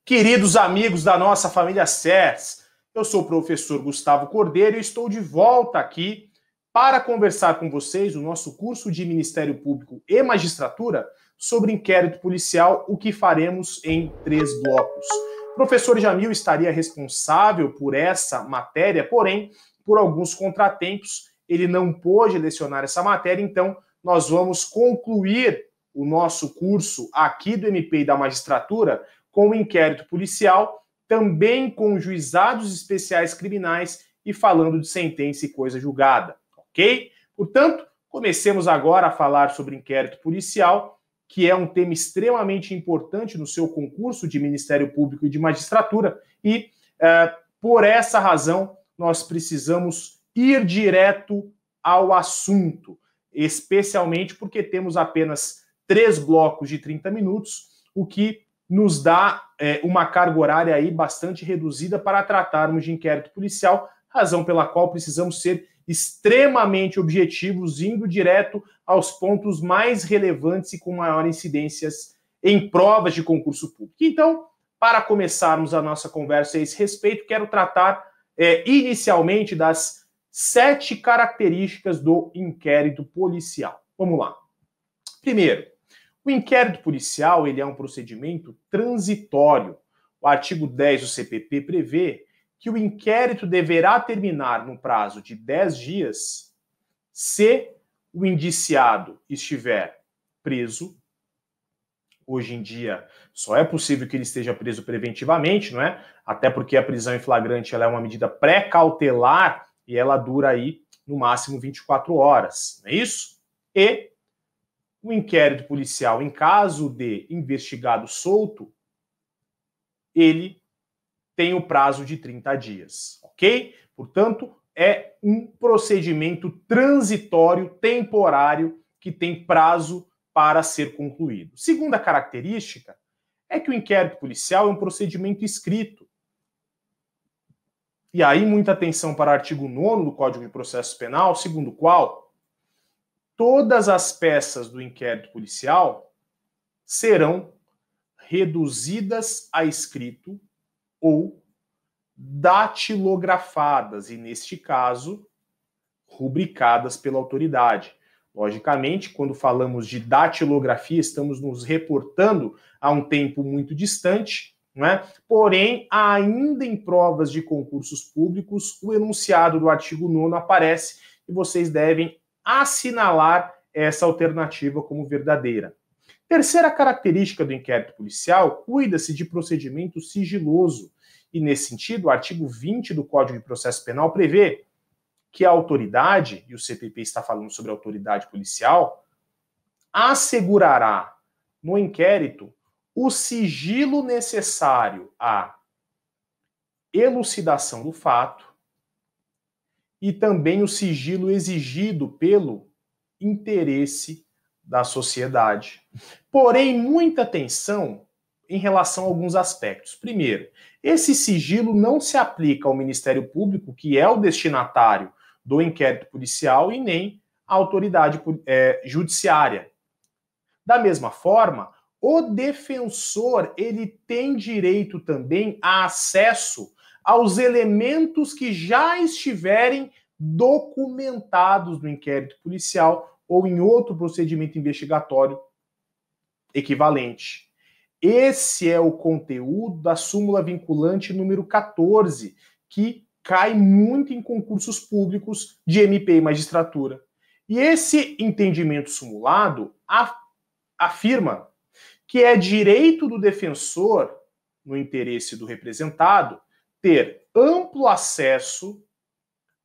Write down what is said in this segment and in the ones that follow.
Queridos amigos da nossa família CERS, eu sou o professor Gustavo Cordeiro e estou de volta aqui para conversar com vocês o nosso curso de Ministério Público e Magistratura sobre inquérito policial, o que faremos em 3 blocos. O professor Jamil estaria responsável por essa matéria, porém, por alguns contratempos, ele não pôde lecionar essa matéria, então nós vamos concluir o nosso curso aqui do MP e da Magistratura com o inquérito policial, também com juizados especiais criminais e falando de sentença e coisa julgada, ok? Portanto, comecemos agora a falar sobre inquérito policial, que é um tema extremamente importante no seu concurso de Ministério Público e de Magistratura, e por essa razão nós precisamos ir direto ao assunto, especialmente porque temos apenas 3 blocos de 30 minutos, o que nos dá uma carga horária aí bastante reduzida para tratarmos de inquérito policial, razão pela qual precisamos ser extremamente objetivos, indo direto aos pontos mais relevantes e com maior incidências em provas de concurso público. Então, para começarmos a nossa conversa a esse respeito, quero tratar inicialmente das 7 características do inquérito policial. Vamos lá. Primeiro, o inquérito policial ele é um procedimento transitório. O artigo 10 do CPP prevê que o inquérito deverá terminar no prazo de 10 dias se o indiciado estiver preso. Hoje em dia, só é possível que ele esteja preso preventivamente, não é? Até porque a prisão em flagrante ela é uma medida pré-cautelar e ela dura aí no máximo 24 horas, não é isso? E o inquérito policial, em caso de investigado solto, ele tem o prazo de 30 dias, ok? Portanto, é um procedimento transitório, temporário, que tem prazo para ser concluído. Segunda característica é que o inquérito policial é um procedimento escrito. E aí, muita atenção para o artigo 9º do Código de Processo Penal, segundo o qual todas as peças do inquérito policial serão reduzidas a escrito ou datilografadas, e neste caso, rubricadas pela autoridade. Logicamente, quando falamos de datilografia, estamos nos reportando a um tempo muito distante, né? Porém, ainda em provas de concursos públicos, o enunciado do artigo 9º aparece e vocês devem assinalar essa alternativa como verdadeira. Terceira característica do inquérito policial, cuida-se de procedimento sigiloso. E, nesse sentido, o artigo 20 do Código de Processo Penal prevê que a autoridade, e o CPP está falando sobre a autoridade policial, assegurará no inquérito o sigilo necessário à elucidação do fato e também o sigilo exigido pelo interesse da sociedade. Porém, muita atenção em relação a alguns aspectos. Primeiro, esse sigilo não se aplica ao Ministério Público, que é o destinatário do inquérito policial, e nem à autoridade judiciária. Da mesma forma, o defensor ele tem direito também a acesso aos elementos que já estiverem documentados no inquérito policial ou em outro procedimento investigatório equivalente. Esse é o conteúdo da súmula vinculante número 14, que cai muito em concursos públicos de MP e magistratura. E esse entendimento sumulado afirma que é direito do defensor, no interesse do representado, ter amplo acesso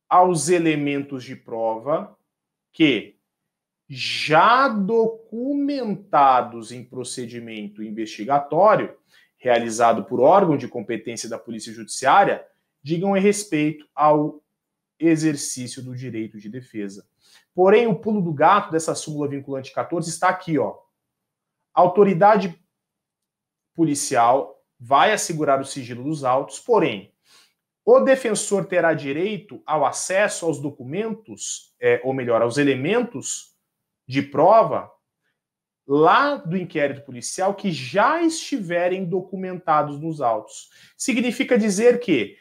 aos elementos de prova que, já documentados em procedimento investigatório, realizado por órgão de competência da Polícia Judiciária, digam a respeito ao exercício do direito de defesa. Porém, o pulo do gato dessa súmula vinculante 14 está aqui, ó. A autoridade policial vai assegurar o sigilo dos autos, porém, o defensor terá direito ao acesso aos documentos, ou melhor, aos elementos de prova lá do inquérito policial que já estiverem documentados nos autos. Significa dizer que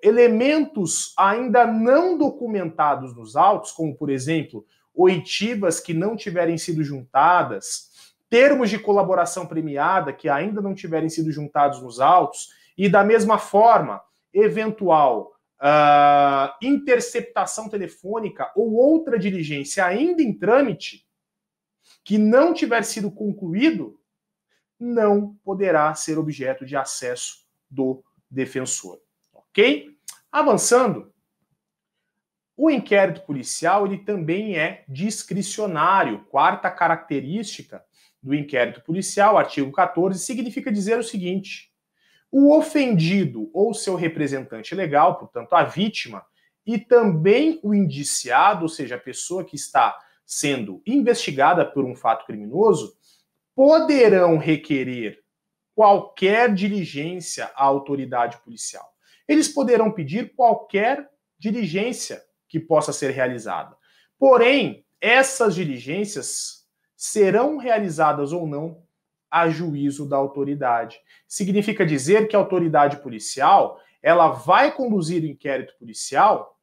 elementos ainda não documentados nos autos, como, por exemplo, oitivas que não tiverem sido juntadas, termos de colaboração premiada que ainda não tiverem sido juntados nos autos, e da mesma forma, eventual interceptação telefônica ou outra diligência ainda em trâmite, que não tiver sido concluído, não poderá ser objeto de acesso do defensor. Ok? Avançando, o inquérito policial ele também é discricionário. Quarta característica do inquérito policial, artigo 14, significa dizer o seguinte: o ofendido ou seu representante legal, portanto a vítima, e também o indiciado, ou seja, a pessoa que está sendo investigada por um fato criminoso, poderão requerer qualquer diligência à autoridade policial. Eles poderão pedir qualquer diligência que possa ser realizada. Porém, essas diligências serão realizadas ou não a juízo da autoridade. Significa dizer que a autoridade policial, ela vai conduzir o inquérito policial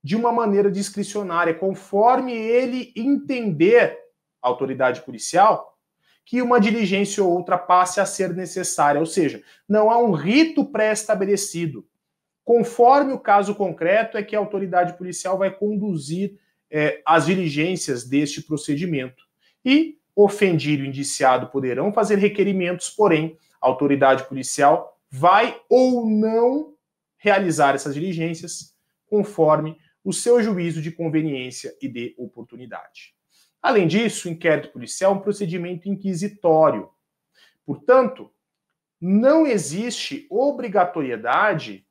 de uma maneira discricionária, conforme ele entender, a autoridade policial, que uma diligência ou outra passe a ser necessária. Ou seja, não há um rito pré-estabelecido. Conforme o caso concreto, é que a autoridade policial vai conduzir as diligências deste procedimento. E ofendido e indiciado poderão fazer requerimentos, porém, a autoridade policial vai ou não realizar essas diligências conforme o seu juízo de conveniência e de oportunidade. Além disso, o inquérito policial é um procedimento inquisitório. Portanto, não existe obrigatoriedade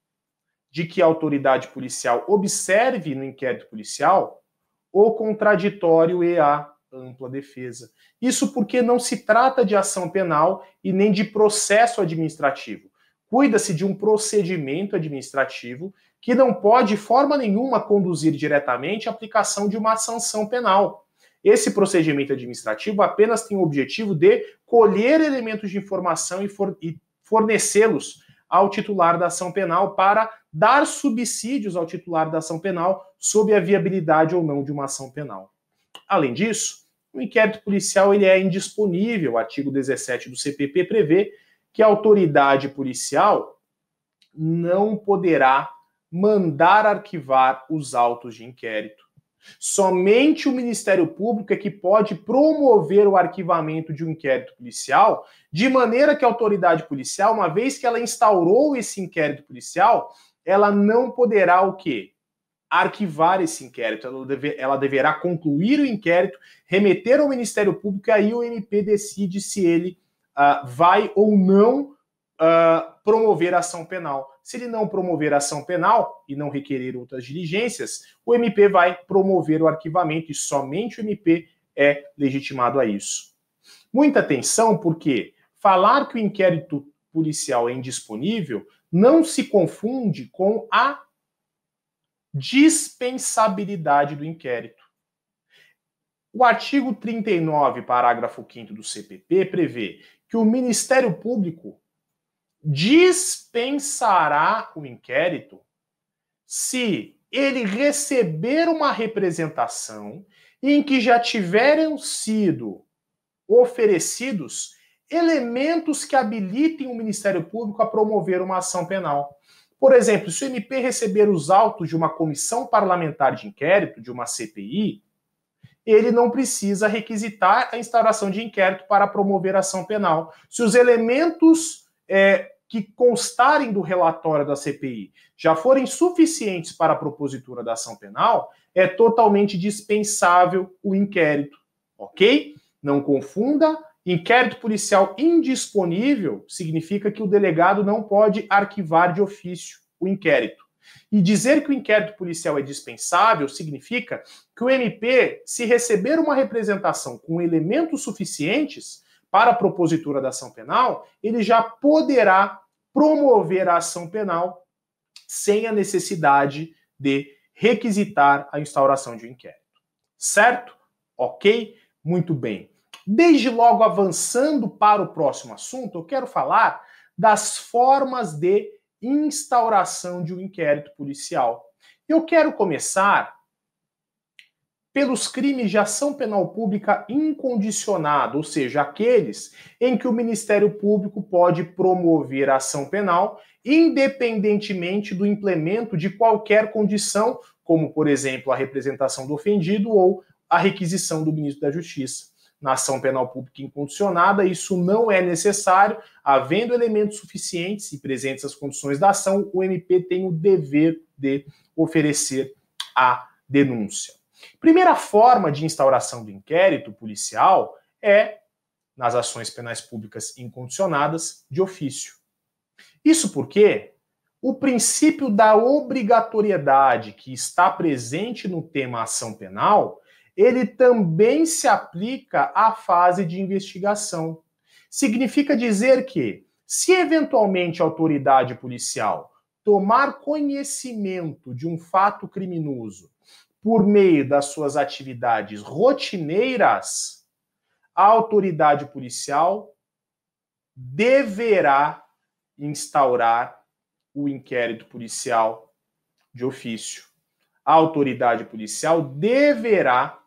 de que a autoridade policial observe no inquérito policial o contraditório e a ampla defesa. Isso porque não se trata de ação penal e nem de processo administrativo. Cuida-se de um procedimento administrativo que não pode, de forma nenhuma, conduzir diretamente à aplicação de uma sanção penal. Esse procedimento administrativo apenas tem o objetivo de colher elementos de informação e fornecê-los ao titular da ação penal para dar subsídios ao titular da ação penal sob a viabilidade ou não de uma ação penal. Além disso, o inquérito policial ele é indisponível. O artigo 17 do CPP prevê que a autoridade policial não poderá mandar arquivar os autos de inquérito. Somente o Ministério Público é que pode promover o arquivamento de um inquérito policial, de maneira que a autoridade policial, uma vez que ela instaurou esse inquérito policial, ela não poderá o quê? Arquivar esse inquérito. Ela deverá concluir o inquérito, remeter ao Ministério Público, e aí o MP decide se ele vai ou não promover ação penal. Se ele não promover ação penal e não requerer outras diligências, o MP vai promover o arquivamento e somente o MP é legitimado a isso. Muita atenção, porque falar que o inquérito policial é indisponível não se confunde com a dispensabilidade do inquérito. O artigo 39, parágrafo 5º do CPP prevê que o Ministério Público dispensará o inquérito se ele receber uma representação em que já tiveram sido oferecidos elementos que habilitem o Ministério Público a promover uma ação penal. Por exemplo, se o MP receber os autos de uma comissão parlamentar de inquérito, de uma CPI, ele não precisa requisitar a instauração de inquérito para promover ação penal. Se os elementos que constarem do relatório da CPI já forem suficientes para a propositura da ação penal, é totalmente dispensável o inquérito, ok? Não confunda, inquérito policial indisponível significa que o delegado não pode arquivar de ofício o inquérito. E dizer que o inquérito policial é dispensável significa que o MP, se receber uma representação com elementos suficientes para a propositura da ação penal, ele já poderá promover a ação penal sem a necessidade de requisitar a instauração de um inquérito. Certo? Ok? Muito bem. Desde logo, avançando para o próximo assunto, eu quero falar das formas de instauração de um inquérito policial. Eu quero começar pelos crimes de ação penal pública incondicionada, ou seja, aqueles em que o Ministério Público pode promover a ação penal independentemente do implemento de qualquer condição, como, por exemplo, a representação do ofendido ou a requisição do ministro da Justiça. Na ação penal pública incondicionada, isso não é necessário, havendo elementos suficientes e presentes as condições da ação, o MP tem o dever de oferecer a denúncia. Primeira forma de instauração do inquérito policial é nas ações penais públicas incondicionadas de ofício. Isso porque o princípio da obrigatoriedade que está presente no tema ação penal, ele também se aplica à fase de investigação. Significa dizer que, se eventualmente a autoridade policial tomar conhecimento de um fato criminoso por meio das suas atividades rotineiras, a autoridade policial deverá instaurar o inquérito policial de ofício. A autoridade policial deverá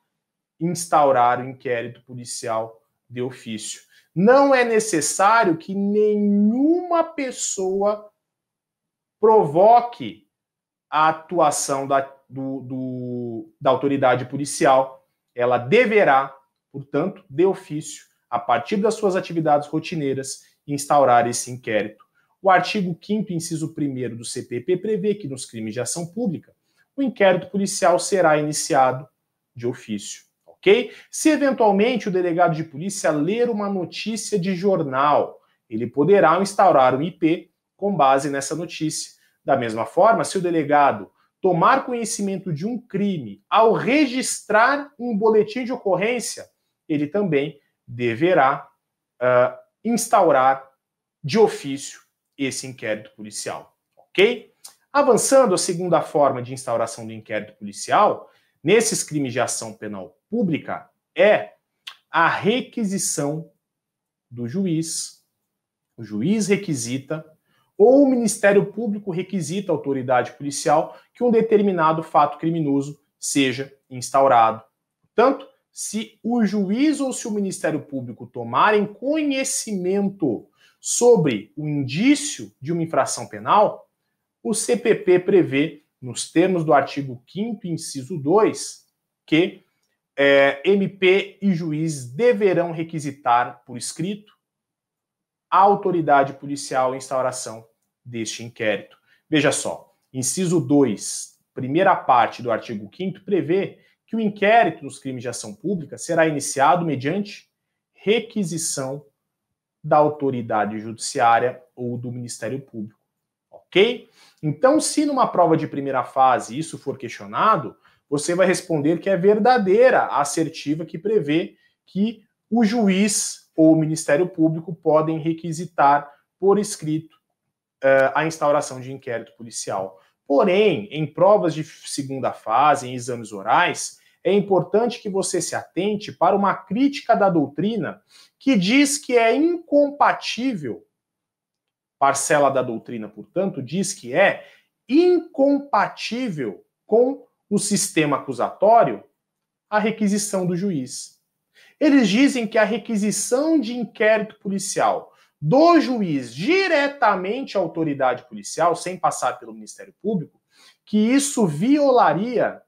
instaurar o inquérito policial de ofício. Não é necessário que nenhuma pessoa provoque a atuação da autoridade policial. Ela deverá, portanto, de ofício, a partir das suas atividades rotineiras, instaurar esse inquérito. O artigo 5º, inciso 1º do CPP prevê que nos crimes de ação pública, o inquérito policial será iniciado de ofício, ok? Se eventualmente o delegado de polícia ler uma notícia de jornal, ele poderá instaurar um IP com base nessa notícia. Da mesma forma, se o delegado tomar conhecimento de um crime ao registrar um boletim de ocorrência, ele também deverá instaurar de ofício esse inquérito policial, ok? Avançando, a segunda forma de instauração do inquérito policial, nesses crimes de ação penal pública, é a requisição do juiz. O juiz requisita, ou o Ministério Público requisita à autoridade policial que um determinado fato criminoso seja instaurado. Portanto, se o juiz ou se o Ministério Público tomarem conhecimento sobre o indício de uma infração penal, o CPP prevê, nos termos do artigo 5º, inciso 2, que MP e juiz deverão requisitar por escrito a autoridade policial em instauração deste inquérito. Veja só, inciso 2, primeira parte do artigo 5º, prevê que o inquérito nos crimes de ação pública será iniciado mediante requisição da autoridade judiciária ou do Ministério Público, ok? Então, se numa prova de primeira fase isso for questionado, você vai responder que é verdadeira a assertiva que prevê que o juiz ou o Ministério Público podem requisitar por escrito a instauração de inquérito policial. Porém, em provas de segunda fase, em exames orais, é importante que você se atente para uma crítica da doutrina que diz que é incompatível, parcela da doutrina, portanto, diz que é incompatível com o sistema acusatório a requisição do juiz. Eles dizem que a requisição de inquérito policial do juiz diretamente à autoridade policial, sem passar pelo Ministério Público, que isso violaria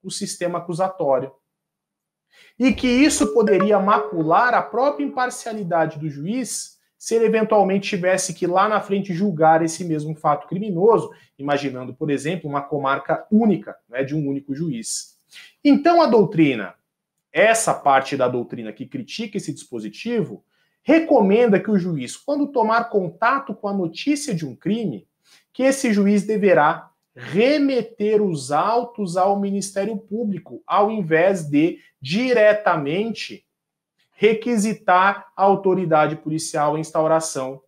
o sistema acusatório. E que isso poderia macular a própria imparcialidade do juiz se ele eventualmente tivesse que lá na frente julgar esse mesmo fato criminoso, imaginando, por exemplo, uma comarca única, né, de um único juiz. Então a doutrina, essa parte da doutrina que critica esse dispositivo, recomenda que o juiz, quando tomar contato com a notícia de um crime, que esse juiz deverá remeter os autos ao Ministério Público, ao invés de diretamente requisitar a autoridade policial a instauração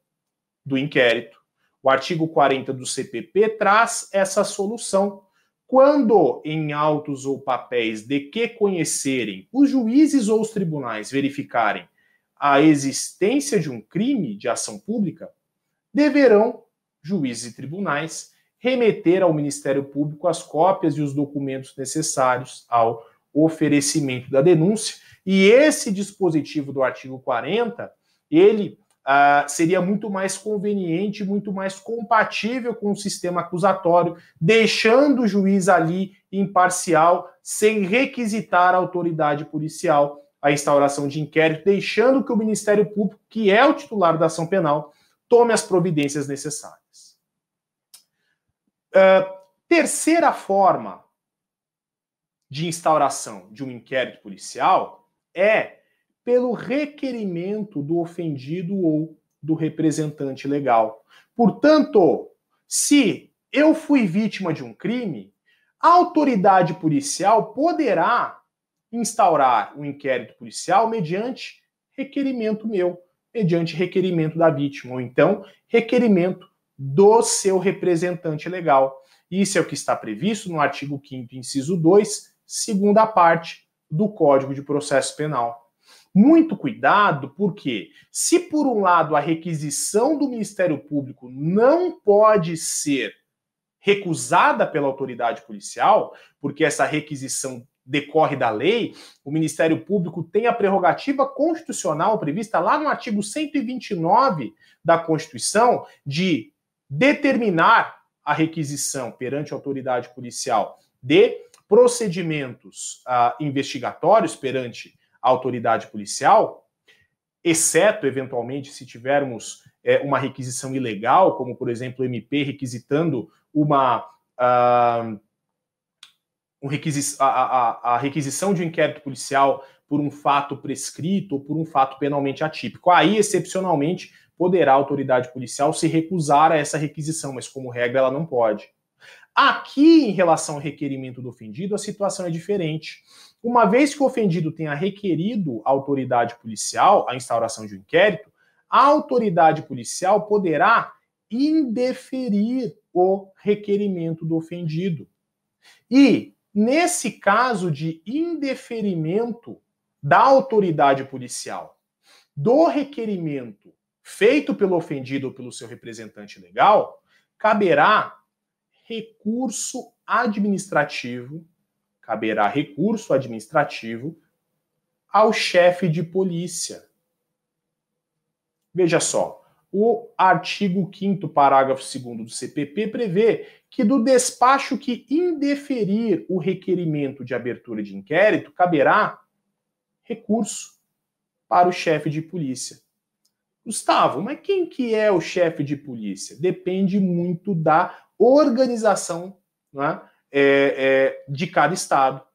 do inquérito. O artigo 40 do CPP traz essa solução, quando em autos ou papéis de que conhecerem, os juízes ou os tribunais verificarem a existência de um crime de ação pública, deverão juízes e tribunais remeter ao Ministério Público as cópias e os documentos necessários ao oferecimento da denúncia. E esse dispositivo do artigo 40, ele seria muito mais conveniente, muito mais compatível com o sistema acusatório, deixando o juiz ali imparcial, sem requisitar a autoridade policial a instauração de inquérito, deixando que o Ministério Público, que é o titular da ação penal, tome as providências necessárias. Terceira forma de instauração de um inquérito policial é pelo requerimento do ofendido ou do representante legal. Portanto, se eu fui vítima de um crime, a autoridade policial poderá instaurar um inquérito policial mediante requerimento meu, mediante requerimento da vítima, ou então requerimento do seu representante legal. Isso é o que está previsto no artigo 5º, inciso 2, segunda parte do Código de Processo Penal. Muito cuidado, porque se por um lado a requisição do Ministério Público não pode ser recusada pela autoridade policial, porque essa requisição decorre da lei, o Ministério Público tem a prerrogativa constitucional prevista lá no artigo 129 da Constituição de determinar a requisição perante a autoridade policial de procedimentos investigatórios perante a autoridade policial, exceto, eventualmente, se tivermos uma requisição ilegal, como, por exemplo, o MP requisitando a requisição de um inquérito policial por um fato prescrito ou por um fato penalmente atípico. Aí, excepcionalmente, poderá a autoridade policial se recusar a essa requisição, mas, como regra, ela não pode. Aqui, em relação ao requerimento do ofendido, a situação é diferente. Uma vez que o ofendido tenha requerido à autoridade policial a instauração de um inquérito, a autoridade policial poderá indeferir o requerimento do ofendido. E, nesse caso de indeferimento da autoridade policial do requerimento feito pelo ofendido ou pelo seu representante legal, caberá recurso administrativo ao chefe de polícia. Veja só, o artigo 5º, parágrafo 2º do CPP prevê que do despacho que indeferir o requerimento de abertura de inquérito, caberá recurso para o chefe de polícia. Gustavo, mas quem que é o chefe de polícia? Depende muito da organização, né, de cada estado.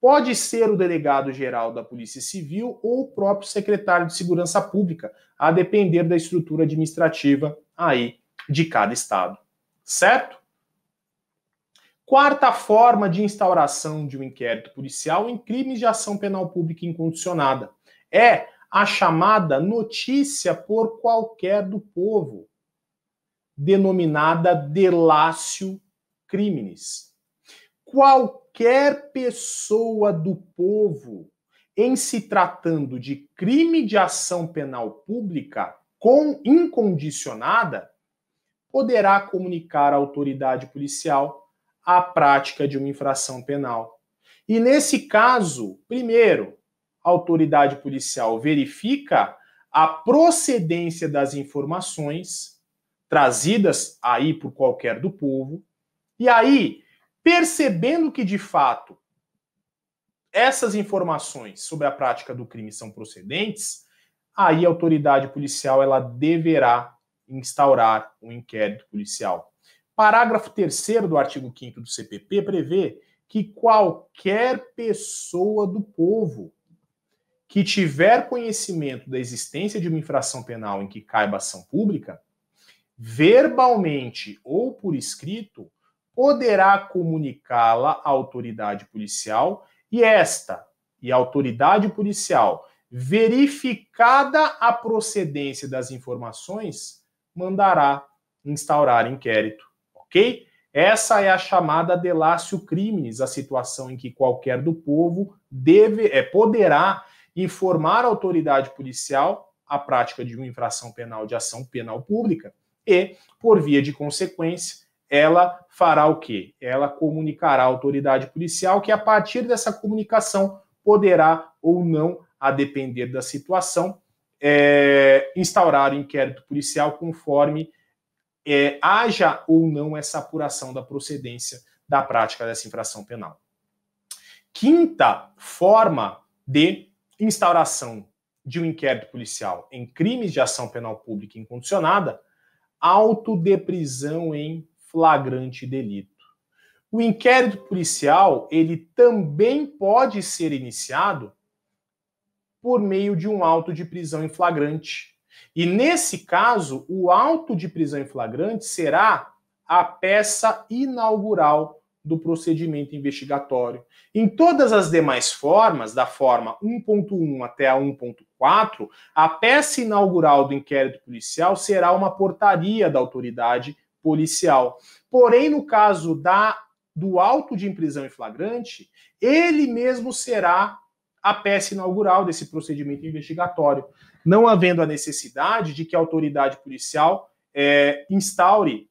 Pode ser o delegado-geral da Polícia Civil ou o próprio secretário de Segurança Pública, a depender da estrutura administrativa aí de cada estado. Certo? Quarta forma de instauração de um inquérito policial em crimes de ação penal pública incondicionada é a chamada notícia por qualquer do povo, denominada delatio criminis. Qualquer pessoa do povo, em se tratando de crime de ação penal pública incondicionada, poderá comunicar à autoridade policial a prática de uma infração penal. E nesse caso, primeiro, a autoridade policial verifica a procedência das informações trazidas aí por qualquer do povo, e aí, percebendo que, de fato, essas informações sobre a prática do crime são procedentes, aí a autoridade policial ela deverá instaurar um inquérito policial. Parágrafo 3º do artigo 5º do CPP prevê que qualquer pessoa do povo que tiver conhecimento da existência de uma infração penal em que caiba ação pública, verbalmente ou por escrito, poderá comunicá-la à autoridade policial e a autoridade policial, verificada a procedência das informações, mandará instaurar inquérito, ok? Essa é a chamada delatio criminis, a situação em que qualquer do povo poderá informar a autoridade policial a prática de uma infração penal de ação penal pública e, por via de consequência, ela fará o quê? Ela comunicará à autoridade policial que, a partir dessa comunicação, poderá ou não, a depender da situação, instaurar o inquérito policial conforme haja ou não essa apuração da procedência da prática dessa infração penal. Quinta forma de instauração de um inquérito policial em crimes de ação penal pública incondicionada, auto de prisão em flagrante delito. O inquérito policial, ele também pode ser iniciado por meio de um auto de prisão em flagrante. E nesse caso, o auto de prisão em flagrante será a peça inaugural do procedimento investigatório. Em todas as demais formas, da forma 1.1 até a 1.4, a peça inaugural do inquérito policial será uma portaria da autoridade policial. Porém, no caso do auto de prisão em flagrante, ele mesmo será a peça inaugural desse procedimento investigatório, não havendo a necessidade de que a autoridade policial instaure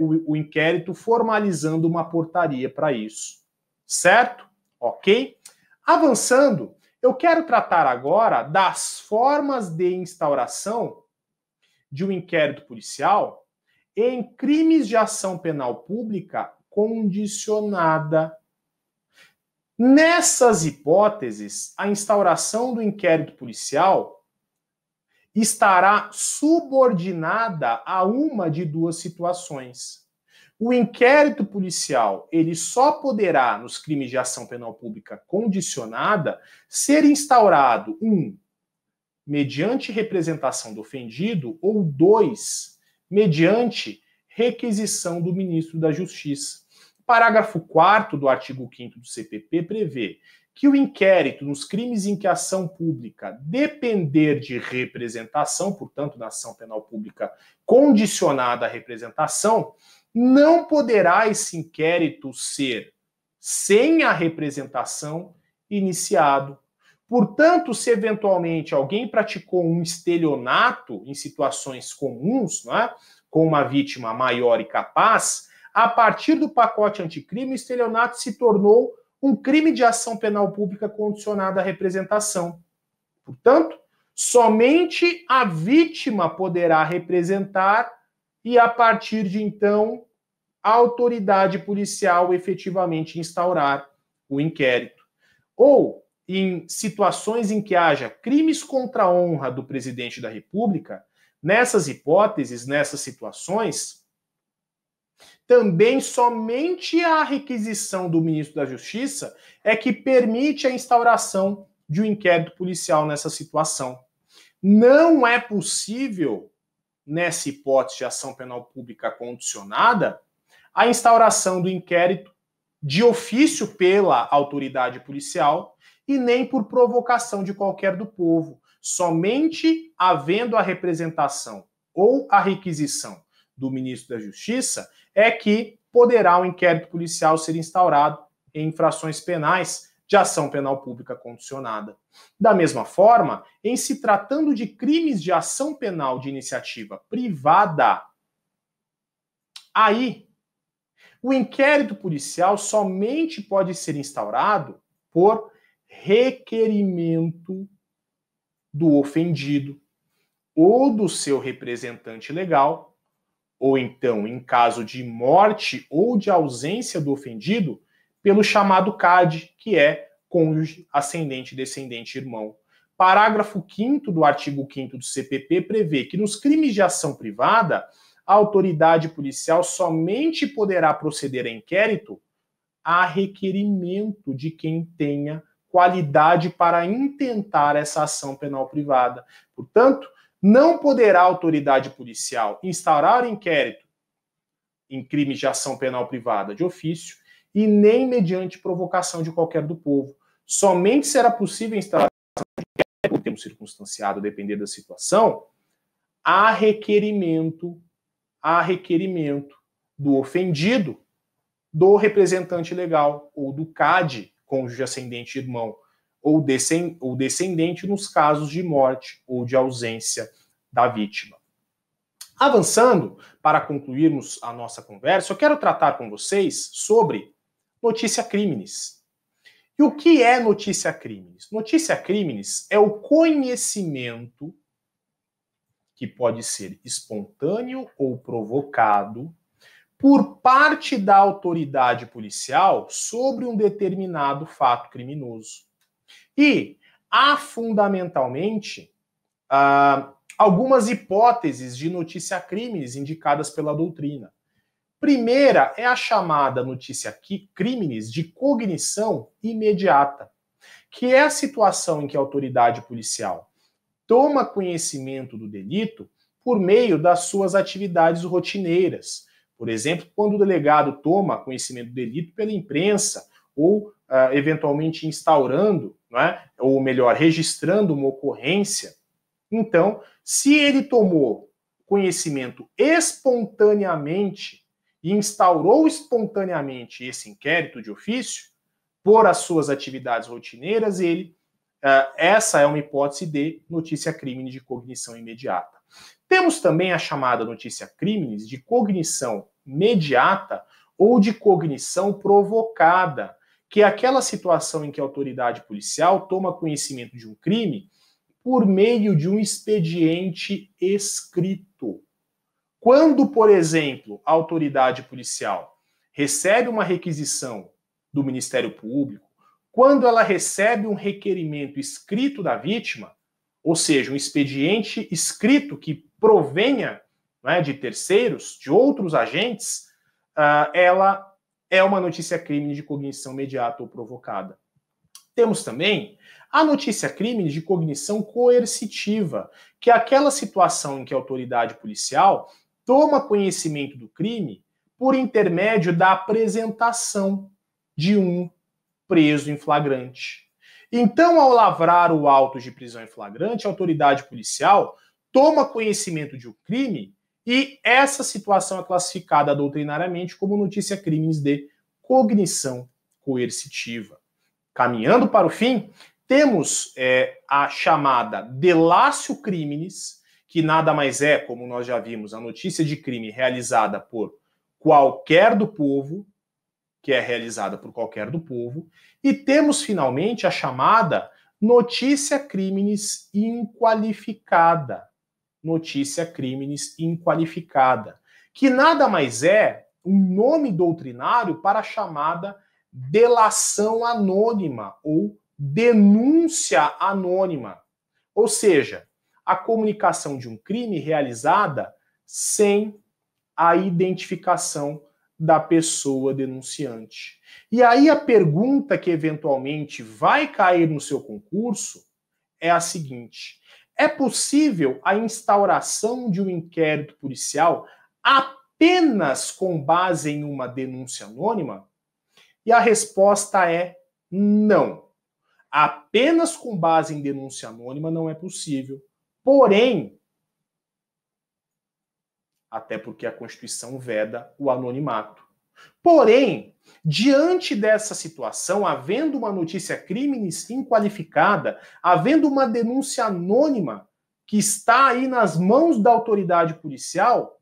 o inquérito formalizando uma portaria para isso. Certo? Ok? Avançando, eu quero tratar agora das formas de instauração de um inquérito policial em crimes de ação penal pública condicionada. Nessas hipóteses, a instauração do inquérito policial estará subordinada a uma de duas situações. O inquérito policial, ele só poderá, nos crimes de ação penal pública condicionada, ser instaurado, mediante representação do ofendido, ou 2, mediante requisição do ministro da Justiça. O parágrafo 4º do artigo 5º do CPP prevê que o inquérito nos crimes em que a ação pública depender de representação, portanto, na ação penal pública condicionada à representação, não poderá esse inquérito ser, sem a representação, iniciado. Portanto, se eventualmente alguém praticou um estelionato em situações comuns, né, com uma vítima maior e capaz, a partir do pacote anticrime, o estelionato se tornou um crime de ação penal pública condicionada à representação. Portanto, somente a vítima poderá representar e, a partir de então, a autoridade policial efetivamente instaurar o inquérito. Ou, em situações em que haja crimes contra a honra do presidente da República, nessas hipóteses, nessas situações, também somente a requisição do ministro da Justiça é que permite a instauração de um inquérito policial nessa situação. Não é possível, nessa hipótese de ação penal pública condicionada, a instauração do inquérito de ofício pela autoridade policial e nem por provocação de qualquer do povo. Somente havendo a representação ou a requisição do ministro da Justiça é que poderá o inquérito policial ser instaurado em infrações penais de ação penal pública condicionada. Da mesma forma, em se tratando de crimes de ação penal de iniciativa privada, aí o inquérito policial somente pode ser instaurado por requerimento do ofendido ou do seu representante legal, ou então, em caso de morte ou de ausência do ofendido, pelo chamado CAD, que é cônjuge, ascendente, descendente, irmão. Parágrafo 5º do artigo 5º do CPP prevê que nos crimes de ação privada, a autoridade policial somente poderá proceder a inquérito a requerimento de quem tenha qualidade para intentar essa ação penal privada. Portanto, não poderá a autoridade policial instaurar inquérito em crimes de ação penal privada de ofício e nem mediante provocação de qualquer do povo. Somente será possível instaurar inquérito, por termo circunstanciado, a depender da situação, a requerimento do ofendido do representante legal ou do CAD, cônjuge, ascendente, irmão, ou descendente nos casos de morte ou de ausência da vítima. Avançando, para concluirmos a nossa conversa, eu quero tratar com vocês sobre notícia criminis. E o que é notícia criminis? Notícia criminis é o conhecimento que pode ser espontâneo ou provocado por parte da autoridade policial sobre um determinado fato criminoso. E há fundamentalmente algumas hipóteses de notícia criminis indicadas pela doutrina. Primeira é a chamada notícia criminis de cognição imediata, que é a situação em que a autoridade policial toma conhecimento do delito por meio das suas atividades rotineiras. Por exemplo, quando o delegado toma conhecimento do delito pela imprensa ou eventualmente instaurando, ou melhor, registrando uma ocorrência. Então, se ele tomou conhecimento espontaneamente e instaurou espontaneamente esse inquérito de ofício, por as suas atividades rotineiras, essa é uma hipótese de notícia criminis de cognição imediata. Temos também a chamada notícia criminis de cognição mediata ou de cognição provocada, que é aquela situação em que a autoridade policial toma conhecimento de um crime por meio de um expediente escrito. Quando, por exemplo, a autoridade policial recebe uma requisição do Ministério Público, quando ela recebe um requerimento escrito da vítima, ou seja, um expediente escrito que provenha de terceiros, de outros agentes, ela é uma notícia crime de cognição imediata ou provocada. Temos também a notícia crime de cognição coercitiva, que é aquela situação em que a autoridade policial toma conhecimento do crime por intermédio da apresentação de um preso em flagrante. Então, ao lavrar o auto de prisão em flagrante, a autoridade policial toma conhecimento de um crime e essa situação é classificada doutrinariamente como notícia crimes de cognição coercitiva. Caminhando para o fim, temos a chamada delatio criminis, que nada mais é, como nós já vimos, a notícia de crime realizada por qualquer do povo, que é realizada por qualquer do povo, e temos finalmente a chamada notícia criminis inqualificada. Notícia criminis inqualificada, que nada mais é um nome doutrinário para a chamada delação anônima ou denúncia anônima. Ou seja, a comunicação de um crime realizada sem a identificação da pessoa denunciante. E aí a pergunta que eventualmente vai cair no seu concurso é a seguinte: é possível a instauração de um inquérito policial apenas com base em uma denúncia anônima? E a resposta é não. Apenas com base em denúncia anônima não é possível. Porém, até porque a Constituição veda o anonimato. Porém, diante dessa situação, havendo uma notícia criminis inqualificada, havendo uma denúncia anônima que está aí nas mãos da autoridade policial,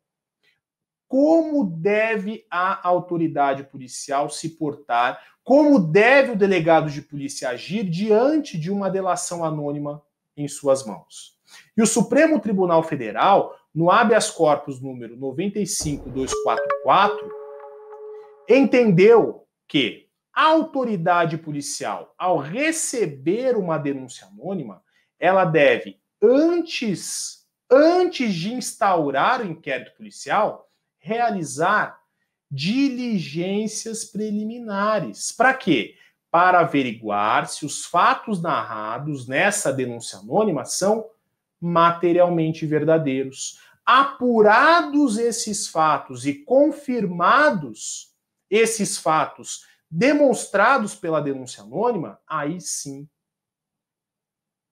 como deve a autoridade policial se portar, como deve o delegado de polícia agir diante de uma delação anônima em suas mãos. E o Supremo Tribunal Federal, no habeas corpus número 95244, entendeu que a autoridade policial, ao receber uma denúncia anônima, ela deve, antes de instaurar o inquérito policial, realizar diligências preliminares. Para quê? Para averiguar se os fatos narrados nessa denúncia anônima são materialmente verdadeiros. Apurados esses fatos e confirmados esses fatos demonstrados pela denúncia anônima, aí sim,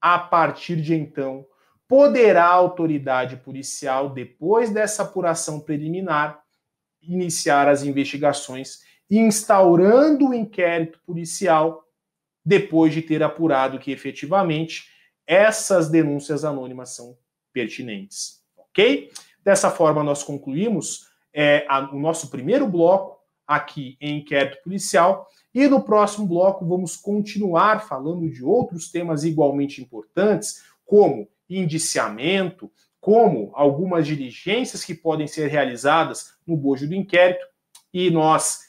a partir de então, poderá a autoridade policial, depois dessa apuração preliminar, iniciar as investigações instaurando o inquérito policial depois de ter apurado que efetivamente essas denúncias anônimas são pertinentes, ok? Dessa forma, nós concluímos o nosso primeiro bloco aqui em inquérito policial e no próximo bloco vamos continuar falando de outros temas igualmente importantes, como indiciamento, como algumas diligências que podem ser realizadas no bojo do inquérito, e nós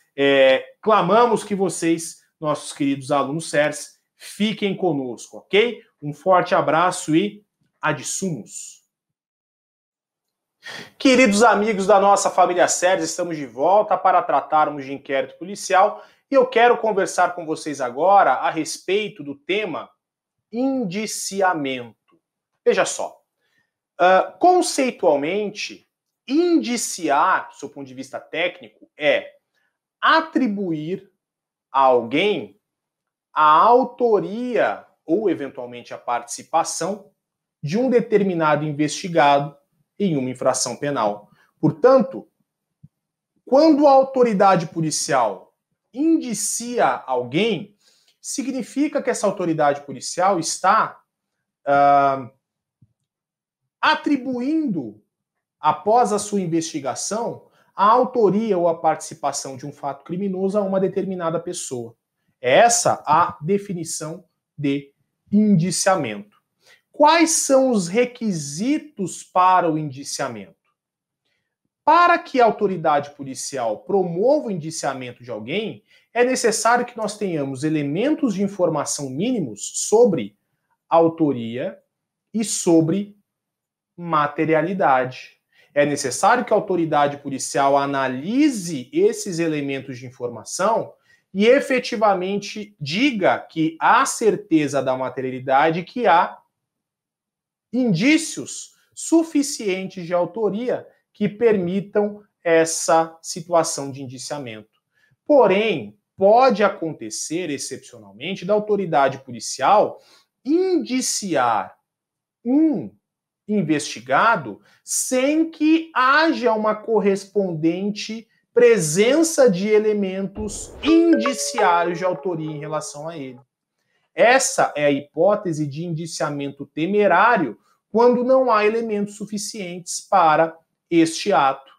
clamamos que vocês, nossos queridos alunos SERS, fiquem conosco, ok? Um forte abraço e ad summus. Queridos amigos da nossa família SERS, estamos de volta para tratarmos de inquérito policial e eu quero conversar com vocês agora a respeito do tema indiciamento. Veja só, conceitualmente, indiciar, do seu ponto de vista técnico, é atribuir a alguém a autoria ou, eventualmente, a participação de um determinado investigado em uma infração penal. Portanto, quando a autoridade policial indicia alguém, significa que essa autoridade policial está atribuindo, após a sua investigação, a autoria ou a participação de um fato criminoso a uma determinada pessoa. Essa a definição de indiciamento. Quais são os requisitos para o indiciamento? Para que a autoridade policial promova o indiciamento de alguém, é necessário que nós tenhamos elementos de informação mínimos sobre autoria e sobre materialidade. É necessário que a autoridade policial analise esses elementos de informação e efetivamente diga que há certeza da materialidade, que há indícios suficientes de autoria que permitam essa situação de indiciamento. Porém, pode acontecer, excepcionalmente, da autoridade policial indiciar um investigado sem que haja uma correspondente presença de elementos indiciários de autoria em relação a ele. Essa é a hipótese de indiciamento temerário, quando não há elementos suficientes para este ato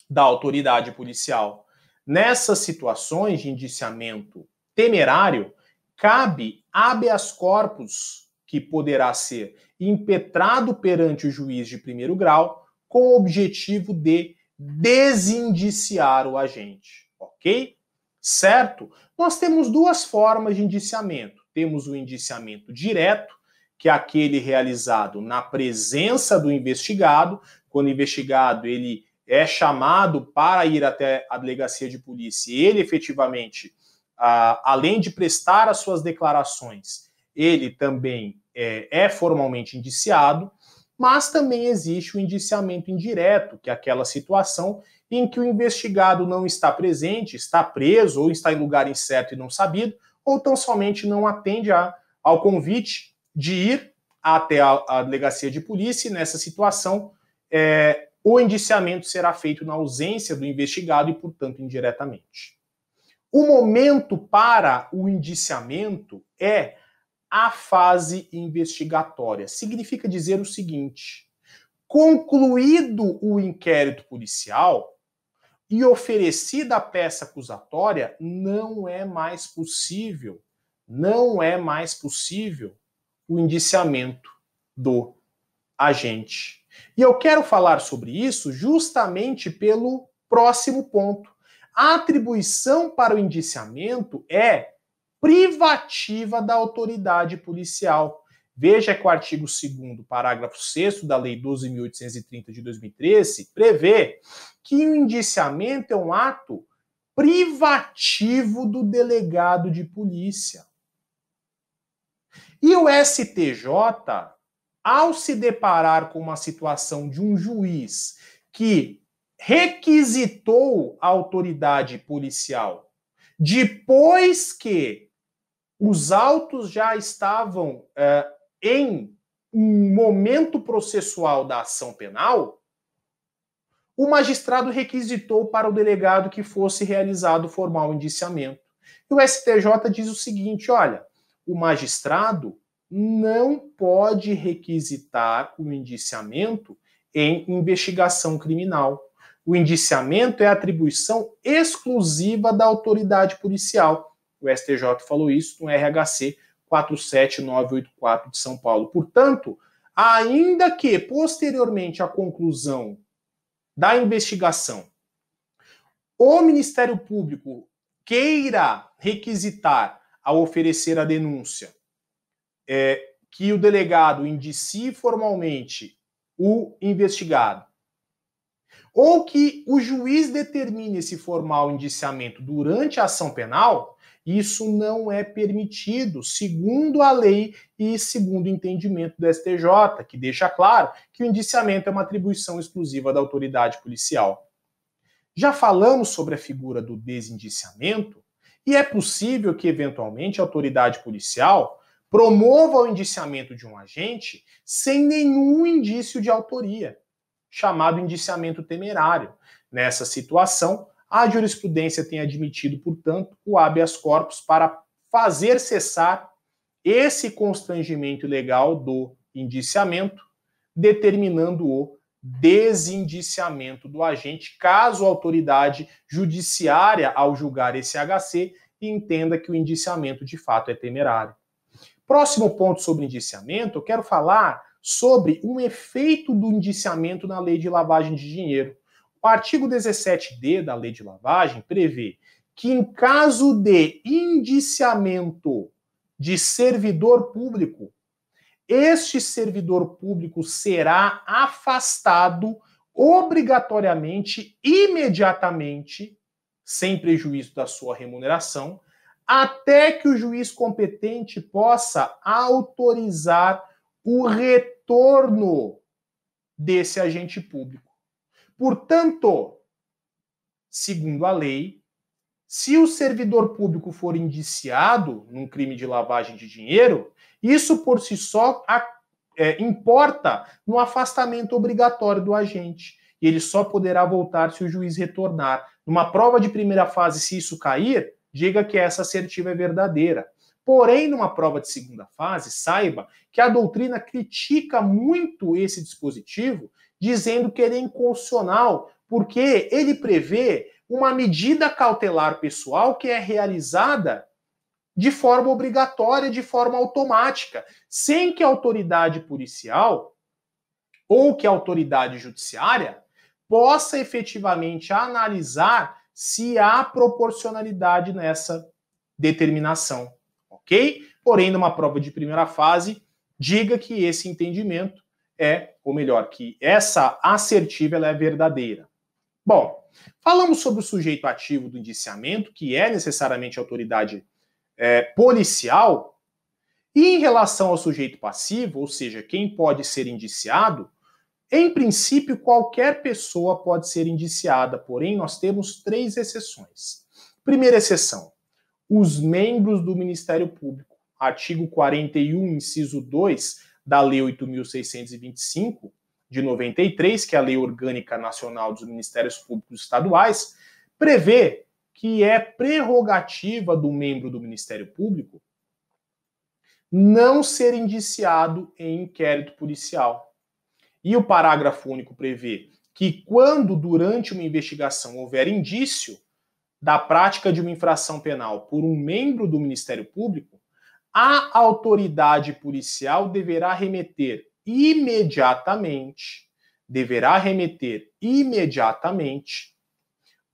da autoridade policial. Nessas situações de indiciamento temerário, cabe habeas corpus, que poderá ser impetrado perante o juiz de primeiro grau, com o objetivo de desindiciar o agente, ok? Certo? Nós temos duas formas de indiciamento. Temos o indiciamento direto, que é aquele realizado na presença do investigado, quando o investigado ele é chamado para ir até a delegacia de polícia e ele efetivamente, além de prestar as suas declarações, ele também é formalmente indiciado, mas também existe o indiciamento indireto, que é aquela situação em que o investigado não está presente, está preso, ou está em lugar incerto e não sabido, ou tão somente não atende ao convite de ir até a delegacia de polícia, e nessa situação o indiciamento será feito na ausência do investigado e, portanto, indiretamente. O momento para o indiciamento é a fase investigatória. Significa dizer o seguinte: concluído o inquérito policial e oferecida a peça acusatória, não é mais possível o indiciamento do agente. E eu quero falar sobre isso justamente pelo próximo ponto. A atribuição para o indiciamento é privativa da autoridade policial. Veja que o artigo 2º, parágrafo 6º da Lei 12.830 de 2013 prevê que o indiciamento é um ato privativo do delegado de polícia. E o STJ, ao se deparar com uma situação de um juiz que requisitou a autoridade policial depois que os autos já estavam em um momento processual da ação penal, o magistrado requisitou para o delegado que fosse realizado formal indiciamento. E o STJ diz o seguinte, olha, o magistrado não pode requisitar o indiciamento em investigação criminal. O indiciamento é atribuição exclusiva da autoridade policial. O STJ falou isso no RHC 47984 de São Paulo. Portanto, ainda que posteriormente à conclusão da investigação, o Ministério Público queira requisitar ao oferecer a denúncia que o delegado indicie formalmente o investigado, ou que o juiz determine esse formal indiciamento durante a ação penal, isso não é permitido, segundo a lei e segundo o entendimento do STJ, que deixa claro que o indiciamento é uma atribuição exclusiva da autoridade policial. Já falamos sobre a figura do desindiciamento, e é possível que, eventualmente, a autoridade policial promova o indiciamento de um agente sem nenhum indício de autoria, chamado indiciamento temerário. Nessa situação, a jurisprudência tem admitido, portanto, o habeas corpus para fazer cessar esse constrangimento ilegal do indiciamento, determinando o desindiciamento do agente, caso a autoridade judiciária, ao julgar esse HC, entenda que o indiciamento de fato é temerário. Próximo ponto sobre indiciamento, eu quero falar sobre um efeito do indiciamento na lei de lavagem de dinheiro. O artigo 17D da lei de lavagem prevê que, em caso de indiciamento de servidor público, este servidor público será afastado obrigatoriamente, imediatamente, sem prejuízo da sua remuneração, até que o juiz competente possa autorizar o retorno desse agente público. Portanto, segundo a lei, se o servidor público for indiciado num crime de lavagem de dinheiro, isso por si só importa no afastamento obrigatório do agente. E ele só poderá voltar se o juiz retornar. Numa prova de primeira fase, se isso cair, diga que essa assertiva é verdadeira. Porém, numa prova de segunda fase, saiba que a doutrina critica muito esse dispositivo, dizendo que ele é inconstitucional, porque ele prevê uma medida cautelar pessoal que é realizada de forma obrigatória, de forma automática, sem que a autoridade policial ou que a autoridade judiciária possa efetivamente analisar se há proporcionalidade nessa determinação, ok? Porém, numa prova de primeira fase, diga que esse entendimento ou melhor, que essa assertiva ela é verdadeira. Bom, falamos sobre o sujeito ativo do indiciamento, que é necessariamente a autoridade policial, e em relação ao sujeito passivo, ou seja, quem pode ser indiciado, em princípio, qualquer pessoa pode ser indiciada, porém, nós temos 3 exceções. Primeira exceção, os membros do Ministério Público. Artigo 41, inciso 2 da Lei 8.625, de 93, que é a Lei Orgânica Nacional dos Ministérios Públicos Estaduais, prevê que é prerrogativa do membro do Ministério Público não ser indiciado em inquérito policial. E o parágrafo único prevê que quando, durante uma investigação, houver indício da prática de uma infração penal por um membro do Ministério Público, a autoridade policial deverá remeter imediatamente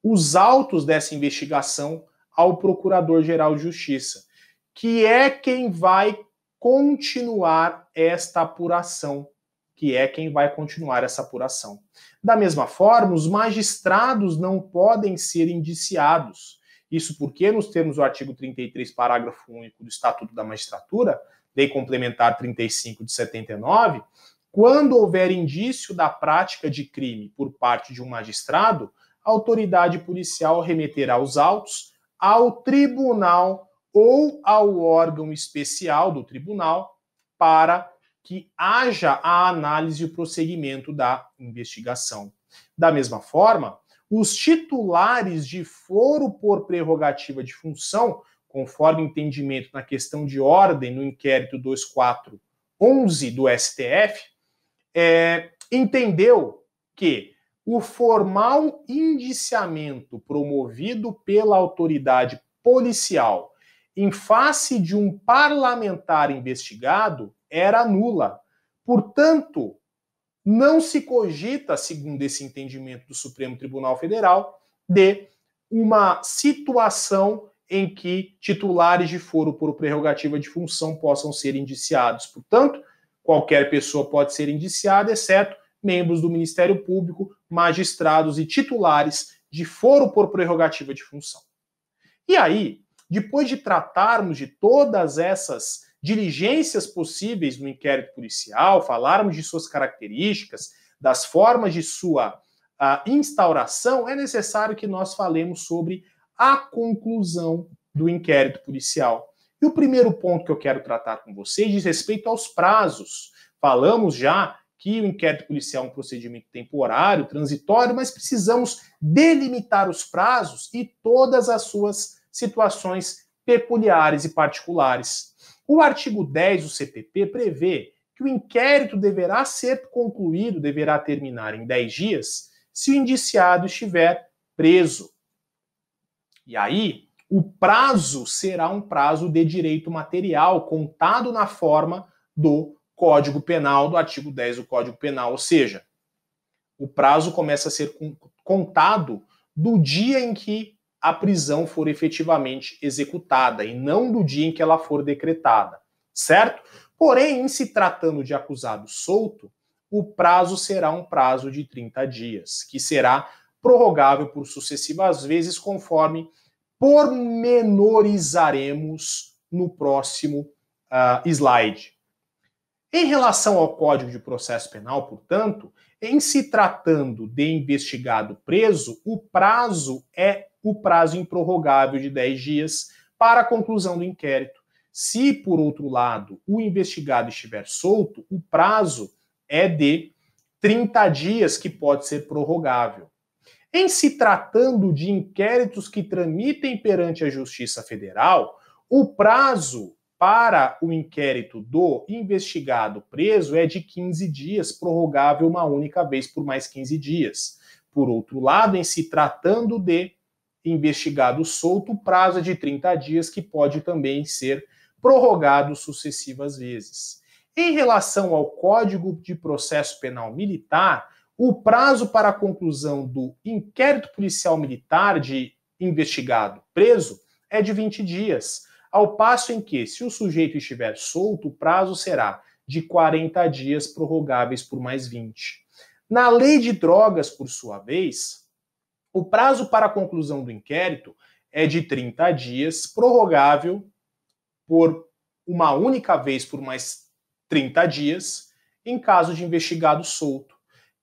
os autos dessa investigação ao Procurador-Geral de Justiça, que é quem vai continuar esta apuração. Da mesma forma, os magistrados não podem ser indiciados. Isso porque, nos termos do artigo 33, parágrafo único do Estatuto da Magistratura, Lei Complementar 35 de 79, quando houver indício da prática de crime por parte de um magistrado, a autoridade policial remeterá os autos ao tribunal ou ao órgão especial do tribunal para que haja a análise e o prosseguimento da investigação. Da mesma forma, os titulares de foro por prerrogativa de função, conforme entendimento na questão de ordem no inquérito 2411 do STF, entendeu que o formal indiciamento promovido pela autoridade policial em face de um parlamentar investigado era nula. Portanto, não se cogita, segundo esse entendimento do Supremo Tribunal Federal, de uma situação em que titulares de foro por prerrogativa de função possam ser indiciados. Portanto, qualquer pessoa pode ser indiciada, exceto membros do Ministério Público, magistrados e titulares de foro por prerrogativa de função. E aí, depois de tratarmos de todas essas diligências possíveis no inquérito policial, falarmos de suas características, das formas de sua instauração, é necessário que nós falemos sobre a conclusão do inquérito policial. E o primeiro ponto que eu quero tratar com vocês diz respeito aos prazos. Falamos já que o inquérito policial é um procedimento temporário, transitório, mas precisamos delimitar os prazos e todas as suas situações peculiares e particulares. O artigo 10 do CPP prevê que o inquérito deverá ser concluído, deverá terminar em 10 dias, se o indiciado estiver preso. E aí, o prazo será um prazo de direito material, contado na forma do Código Penal, do artigo 10 do Código Penal, ou seja, o prazo começa a ser contado do dia em que a prisão for efetivamente executada e não do dia em que ela for decretada, certo? Porém, em se tratando de acusado solto, o prazo será um prazo de 30 dias, que será prorrogável por sucessivas vezes, conforme pormenorizaremos no próximo slide. Em relação ao Código de Processo Penal, portanto, em se tratando de investigado preso, o prazo é o prazo improrrogável de 10 dias para a conclusão do inquérito. Se, por outro lado, o investigado estiver solto, o prazo é de 30 dias, que pode ser prorrogável. Em se tratando de inquéritos que tramitem perante a Justiça Federal, o prazo para o inquérito do investigado preso é de 15 dias, prorrogável uma única vez por mais 15 dias. Por outro lado, em se tratando de investigado solto, o prazo é de 30 dias, que pode também ser prorrogado sucessivas vezes. Em relação ao Código de Processo Penal Militar, o prazo para a conclusão do inquérito policial militar de investigado preso é de 20 dias, ao passo em que, se o sujeito estiver solto, o prazo será de 40 dias, prorrogáveis por mais 20. Na lei de drogas, por sua vez, o prazo para a conclusão do inquérito é de 30 dias, prorrogável por uma única vez por mais 30 dias, em caso de investigado solto.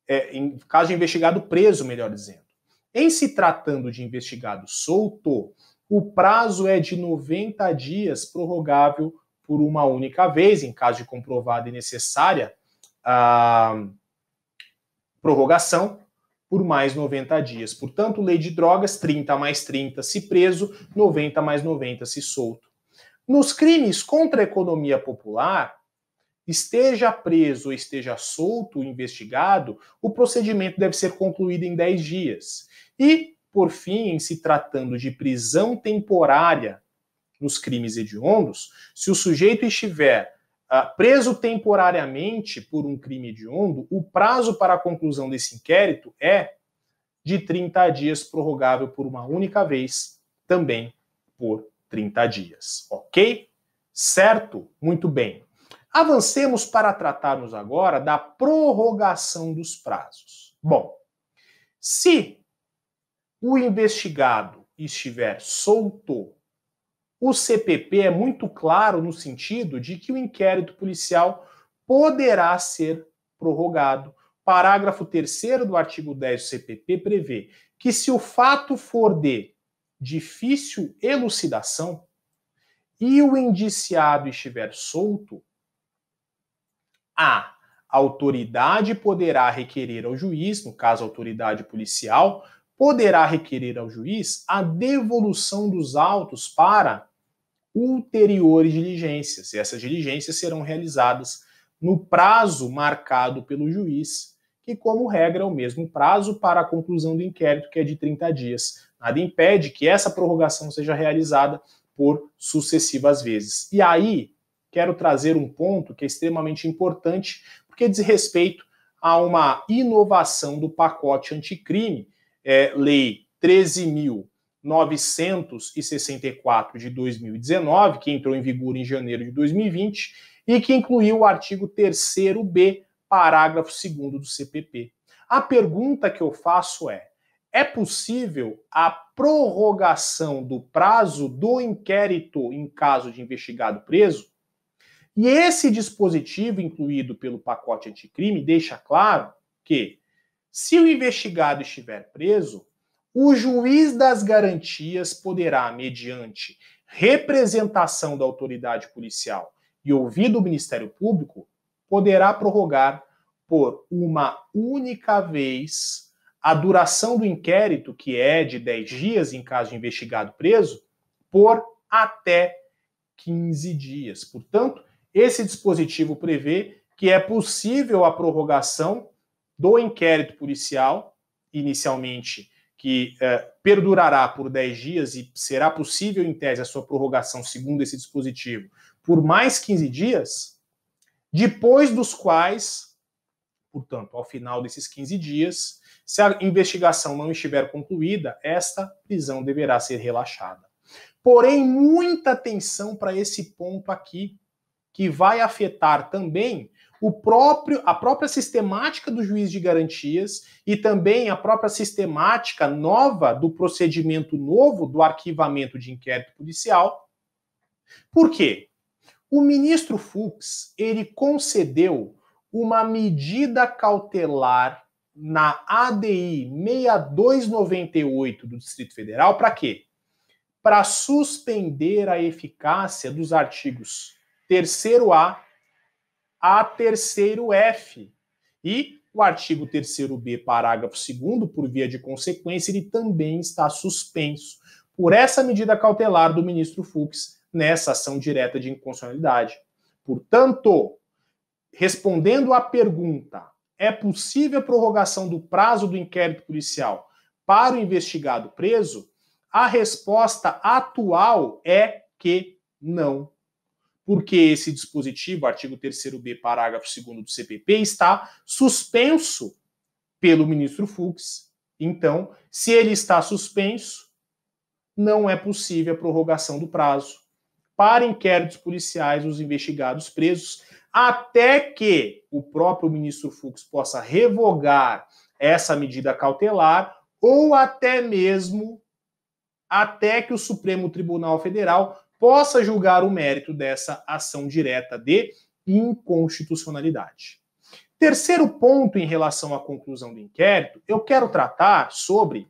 Em caso de investigado preso, melhor dizendo. Em se tratando de investigado solto, o prazo é de 90 dias, prorrogável por uma única vez, em caso de comprovada e necessária a prorrogação, por mais 90 dias. Portanto, lei de drogas, 30 mais 30 se preso, 90 mais 90 se solto. Nos crimes contra a economia popular, esteja preso ou esteja solto o investigado, o procedimento deve ser concluído em 10 dias. E, por fim, em se tratando de prisão temporária nos crimes hediondos, se o sujeito estiver preso temporariamente por um crime hediondo, o prazo para a conclusão desse inquérito é de 30 dias, prorrogável por uma única vez, também por 30 dias. Ok? Certo? Muito bem. Avancemos para tratarmos agora da prorrogação dos prazos. Bom, se o investigado estiver solto, o CPP é muito claro no sentido de que o inquérito policial poderá ser prorrogado. Parágrafo 3º do artigo 10 do CPP prevê que, se o fato for de difícil elucidação e o indiciado estiver solto, a a autoridade poderá requerer ao juiz, no caso a autoridade policial, poderá requerer ao juiz a devolução dos autos para ulteriores diligências. E essas diligências serão realizadas no prazo marcado pelo juiz, que, como regra, é o mesmo prazo para a conclusão do inquérito, que é de 30 dias. Nada impede que essa prorrogação seja realizada por sucessivas vezes. E aí, quero trazer um ponto que é extremamente importante, porque diz respeito a uma inovação do pacote anticrime, Lei 13.964 de 2019, que entrou em vigor em janeiro de 2020, e que incluiu o artigo 3º-B, parágrafo 2º do CPP. A pergunta que eu faço é possível a prorrogação do prazo do inquérito em caso de investigado preso? E esse dispositivo incluído pelo pacote anticrime deixa claro que, se o investigado estiver preso, o juiz das garantias poderá, mediante representação da autoridade policial e ouvido o Ministério Público, poderá prorrogar por uma única vez a duração do inquérito, que é de 10 dias em caso de investigado preso, por até 15 dias. Portanto, esse dispositivo prevê que é possível a prorrogação do inquérito policial, inicialmente, que perdurará por 10 dias e será possível, em tese, a sua prorrogação, segundo esse dispositivo, por mais 15 dias, depois dos quais, portanto, ao final desses 15 dias, se a investigação não estiver concluída, esta prisão deverá ser relaxada. Porém, muita atenção para esse ponto aqui, que vai afetar também a própria sistemática do juiz de garantias e também a própria sistemática nova do procedimento novo do arquivamento de inquérito policial. Por quê? O ministro Fux, ele concedeu uma medida cautelar na ADI 6298 do Distrito Federal, para quê? Para suspender a eficácia dos artigos 3º-A a 3º-F. E o artigo 3º-B, parágrafo 2º, por via de consequência, ele também está suspenso por essa medida cautelar do ministro Fux nessa ação direta de inconstitucionalidade. Portanto, respondendo à pergunta, é possível a prorrogação do prazo do inquérito policial para o investigado preso? A resposta atual é que não. Porque esse dispositivo, artigo 3º-B, parágrafo 2º do CPP, está suspenso pelo ministro Fux. Então, se ele está suspenso, não é possível a prorrogação do prazo para inquéritos policiais dos investigados presos, até que o próprio ministro Fux possa revogar essa medida cautelar ou até mesmo até que o Supremo Tribunal Federal possa julgar o mérito dessa ação direta de inconstitucionalidade. Terceiro ponto em relação à conclusão do inquérito, eu quero tratar sobre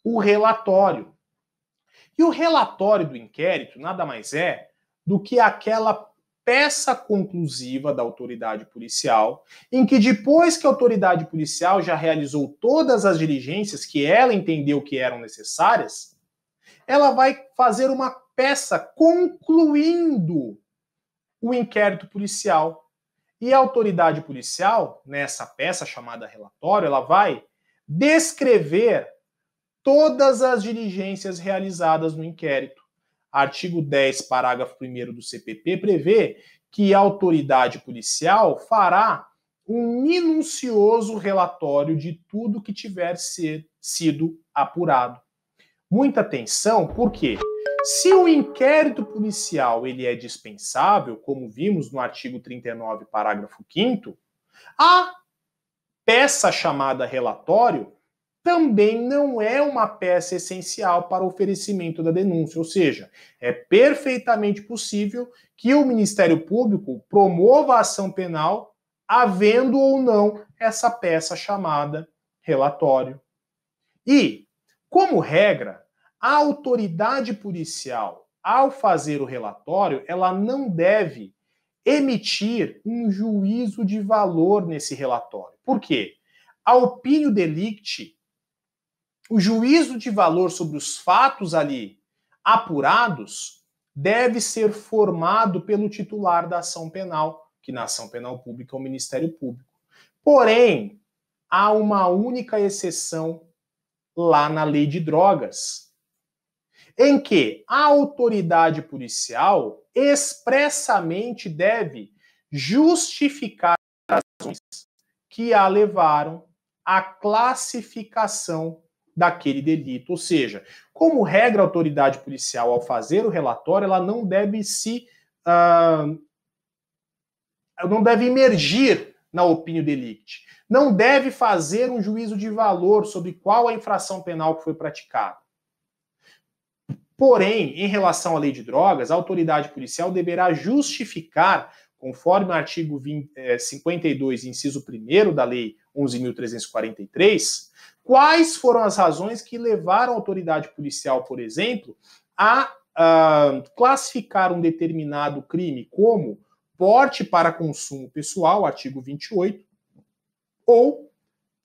o relatório. E o relatório do inquérito nada mais é do que aquela peça conclusiva da autoridade policial, em que depois que a autoridade policial já realizou todas as diligências que ela entendeu que eram necessárias, ela vai fazer uma peça concluindo o inquérito policial. E a autoridade policial, nessa peça chamada relatório, ela vai descrever todas as diligências realizadas no inquérito. Artigo 10, parágrafo 1º do CPP prevê que a autoridade policial fará um minucioso relatório de tudo que tiver sido apurado. Muita atenção, porque se o inquérito policial ele é dispensável, como vimos no artigo 39, parágrafo 5º, a peça chamada relatório também não é uma peça essencial para o oferecimento da denúncia, ou seja, é perfeitamente possível que o Ministério Público promova a ação penal havendo ou não essa peça chamada relatório. E, como regra, a autoridade policial, ao fazer o relatório, ela não deve emitir um juízo de valor nesse relatório. Por quê? A opinio delicti, o juízo de valor sobre os fatos ali apurados, deve ser formado pelo titular da ação penal, que na ação penal pública é o Ministério Público. Porém, há uma única exceção lá na lei de drogas, em que a autoridade policial expressamente deve justificar as razões que a levaram à classificação daquele delito. Ou seja, como regra, a autoridade policial, ao fazer o relatório, ela não deve não deve imergir na opinio delicti. Não deve fazer um juízo de valor sobre qual a infração penal que foi praticada. Porém, em relação à lei de drogas, a autoridade policial deverá justificar, conforme o artigo 52, inciso 1º da lei 11.343, quais foram as razões que levaram a autoridade policial, por exemplo, a classificar um determinado crime como porte para consumo pessoal, artigo 28, ou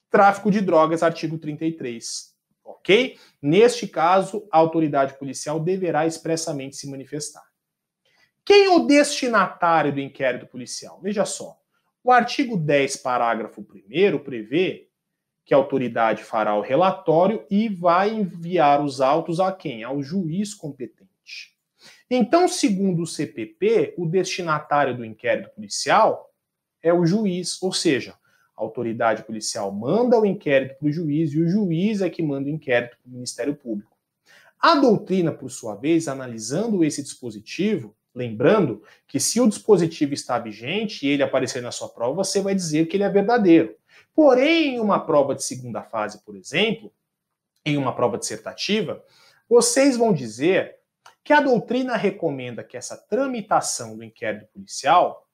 tráfico de drogas, artigo 33. Ok? Neste caso, a autoridade policial deverá expressamente se manifestar. Quem é o destinatário do inquérito policial? Veja só, o artigo 10, parágrafo 1º, prevê que a autoridade fará o relatório e vai enviar os autos a quem? Ao juiz competente. Então, segundo o CPP, o destinatário do inquérito policial é o juiz, ou seja, a autoridade policial manda o inquérito para o juiz e o juiz é que manda o inquérito para o Ministério Público. A doutrina, por sua vez, analisando esse dispositivo, lembrando que se o dispositivo está vigente e ele aparecer na sua prova, você vai dizer que ele é verdadeiro. Porém, em uma prova de segunda fase, por exemplo, em uma prova dissertativa, vocês vão dizer que a doutrina recomenda que essa tramitação do inquérito policial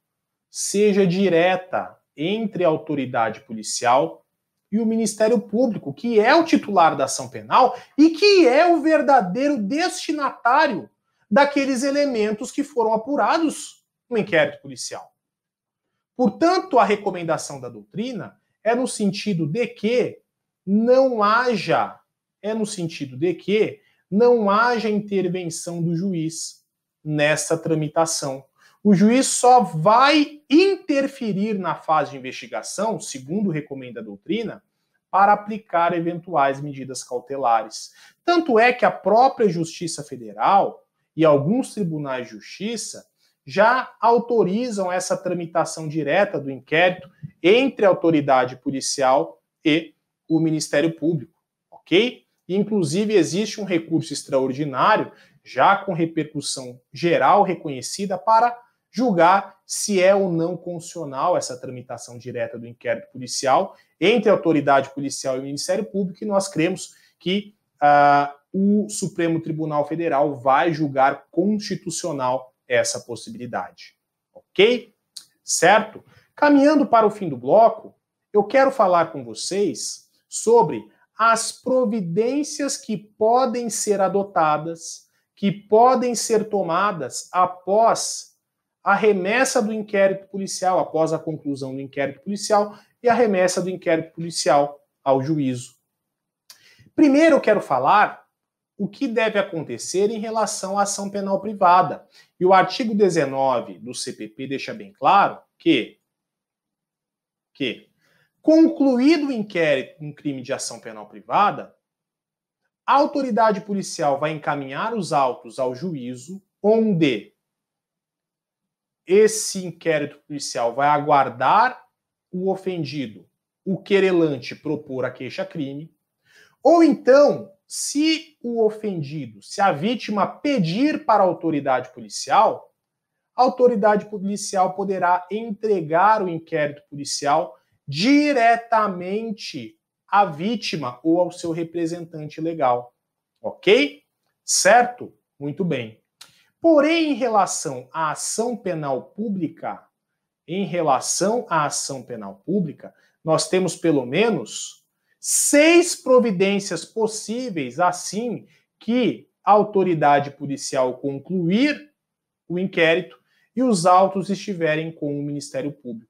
seja direta entre a autoridade policial e o Ministério Público, que é o titular da ação penal e que é o verdadeiro destinatário daqueles elementos que foram apurados no inquérito policial. Portanto, a recomendação da doutrina é no sentido de que não haja intervenção do juiz nessa tramitação. O juiz só vai interferir na fase de investigação, segundo recomenda a doutrina, para aplicar eventuais medidas cautelares. Tanto é que a própria Justiça Federal e alguns tribunais de justiça já autorizam essa tramitação direta do inquérito entre a autoridade policial e o Ministério Público, ok? Inclusive, existe um recurso extraordinário, já com repercussão geral reconhecida, para julgar se é ou não constitucional essa tramitação direta do inquérito policial entre a autoridade policial e o Ministério Público, e nós cremos que o Supremo Tribunal Federal vai julgar constitucional essa possibilidade. Ok? Certo? Caminhando para o fim do bloco, eu quero falar com vocês sobre as providências que podem ser adotadas, que podem ser tomadas após a remessa do inquérito policial, após a conclusão do inquérito policial e a remessa do inquérito policial ao juízo. Primeiro eu quero falar o que deve acontecer em relação à ação penal privada. E o artigo 19 do CPP deixa bem claro que concluído o inquérito em crime de ação penal privada, a autoridade policial vai encaminhar os autos ao juízo, onde esse inquérito policial vai aguardar o ofendido, o querelante, propor a queixa-crime, ou então, se o ofendido, se a vítima pedir para a autoridade policial poderá entregar o inquérito policial diretamente à vítima ou ao seu representante legal. Ok? Certo? Muito bem. Porém, em relação à ação penal pública, nós temos pelo menos 6 providências possíveis assim que a autoridade policial concluir o inquérito e os autos estiverem com o Ministério Público.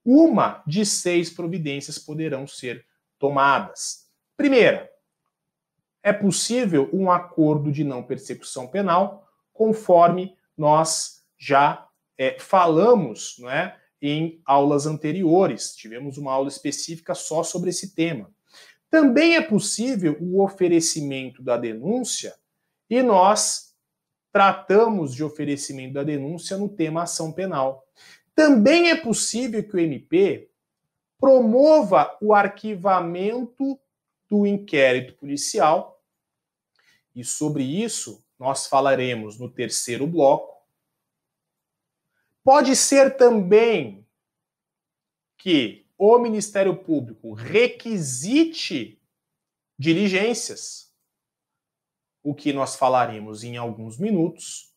Uma de 6 providências poderão ser tomadas. Primeira, é possível um acordo de não persecução penal, conforme nós já falamos, não é, em aulas anteriores. Tivemos uma aula específica só sobre esse tema. Também é possível o oferecimento da denúncia, e nós tratamos de oferecimento da denúncia no tema ação penal. Também é possível que o MP promova o arquivamento do inquérito policial, e sobre isso nós falaremos no terceiro bloco. Pode ser também que o Ministério Público requisite diligências, o que nós falaremos em alguns minutos.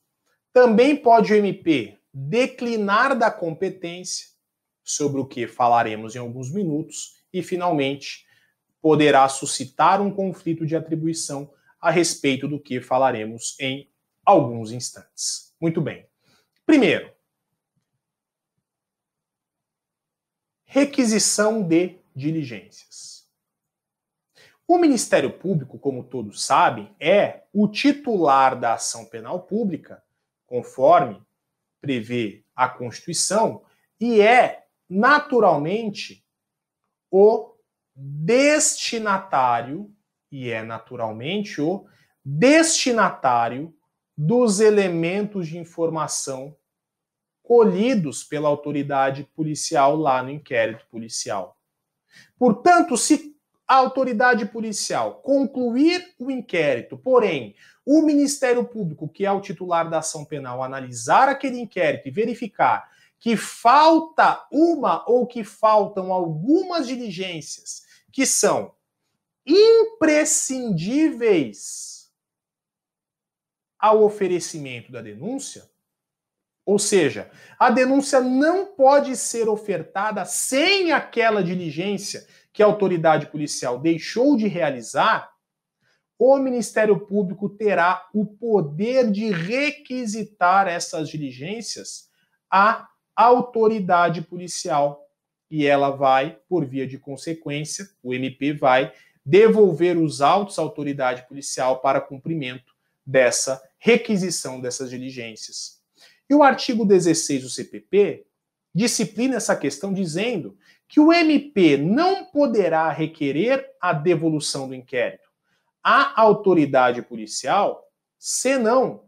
Também pode o MP declinar da competência, sobre o que falaremos em alguns minutos, e finalmente poderá suscitar um conflito de atribuição, a respeito do que falaremos em alguns instantes. Muito bem. Primeiro, requisição de diligências. O Ministério Público, como todos sabem, é o titular da ação penal pública, conforme prevê a Constituição, e é, naturalmente, o destinatário dos elementos de informação colhidos pela autoridade policial lá no inquérito policial. Portanto, se a autoridade policial concluir o inquérito, porém, o Ministério Público, que é o titular da ação penal, analisar aquele inquérito e verificar que falta uma ou que faltam algumas diligências que são imprescindíveis ao oferecimento da denúncia, ou seja, a denúncia não pode ser ofertada sem aquela diligência que a autoridade policial deixou de realizar, o Ministério Público terá o poder de requisitar essas diligências à autoridade policial. E ela vai, por via de consequência, o MP vai devolver os autos à autoridade policial para cumprimento dessa requisição dessas diligências. E o artigo 16 do CPP disciplina essa questão dizendo que o MP não poderá requerer a devolução do inquérito à autoridade policial, senão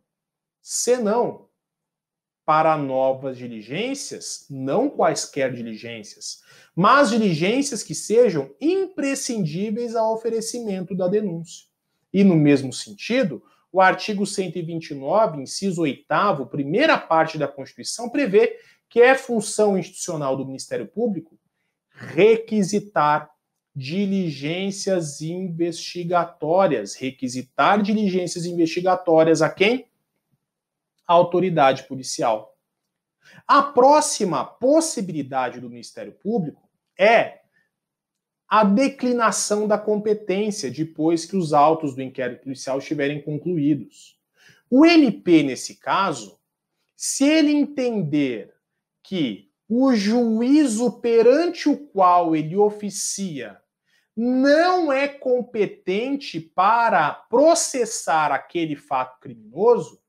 para novas diligências, não quaisquer diligências, mas diligências que sejam imprescindíveis ao oferecimento da denúncia. E no mesmo sentido, o artigo 129, inciso 8º, primeira parte da Constituição, prevê que é função institucional do Ministério Público requisitar diligências investigatórias. Requisitar diligências investigatórias a quem? A autoridade policial. A próxima possibilidade do Ministério Público é a declinação da competência depois que os autos do inquérito policial estiverem concluídos. O MP, nesse caso, se ele entender que o juízo perante o qual ele oficia não é competente para processar aquele fato criminoso,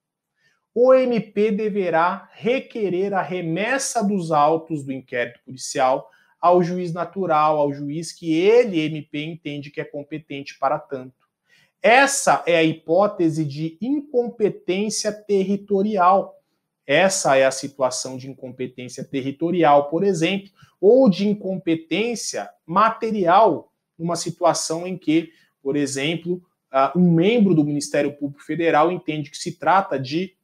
o MP deverá requerer a remessa dos autos do inquérito policial ao juiz natural, ao juiz que ele, MP, entende que é competente para tanto. Essa é a hipótese de incompetência territorial. Essa é a situação de incompetência territorial, por exemplo, ou de incompetência material, numa situação em que, por exemplo, um membro do Ministério Público Federal entende que se trata de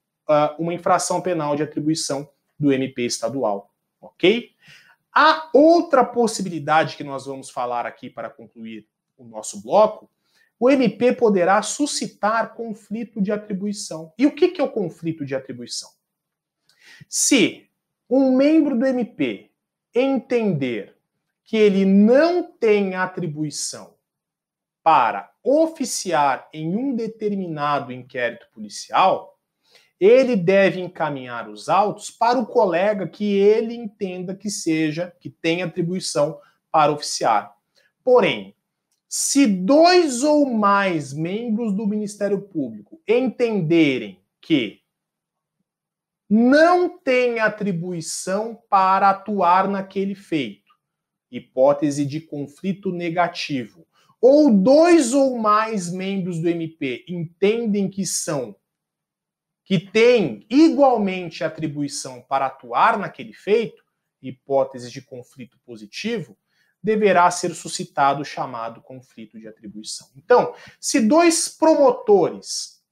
uma infração penal de atribuição do MP estadual, ok? A outra possibilidade que nós vamos falar aqui para concluir o nosso bloco, o MP poderá suscitar conflito de atribuição. E o que é o conflito de atribuição? Se um membro do MP entender que ele não tem atribuição para oficiar em um determinado inquérito policial, ele deve encaminhar os autos para o colega que ele entenda que tenha atribuição para oficiar. Porém, se 2 ou mais membros do Ministério Público entenderem que não tem atribuição para atuar naquele feito, hipótese de conflito negativo, ou 2 ou mais membros do MP entendem que têm igualmente atribuição para atuar naquele feito, hipótese de conflito positivo, deverá ser suscitado o chamado conflito de atribuição. Então, se 2 promotores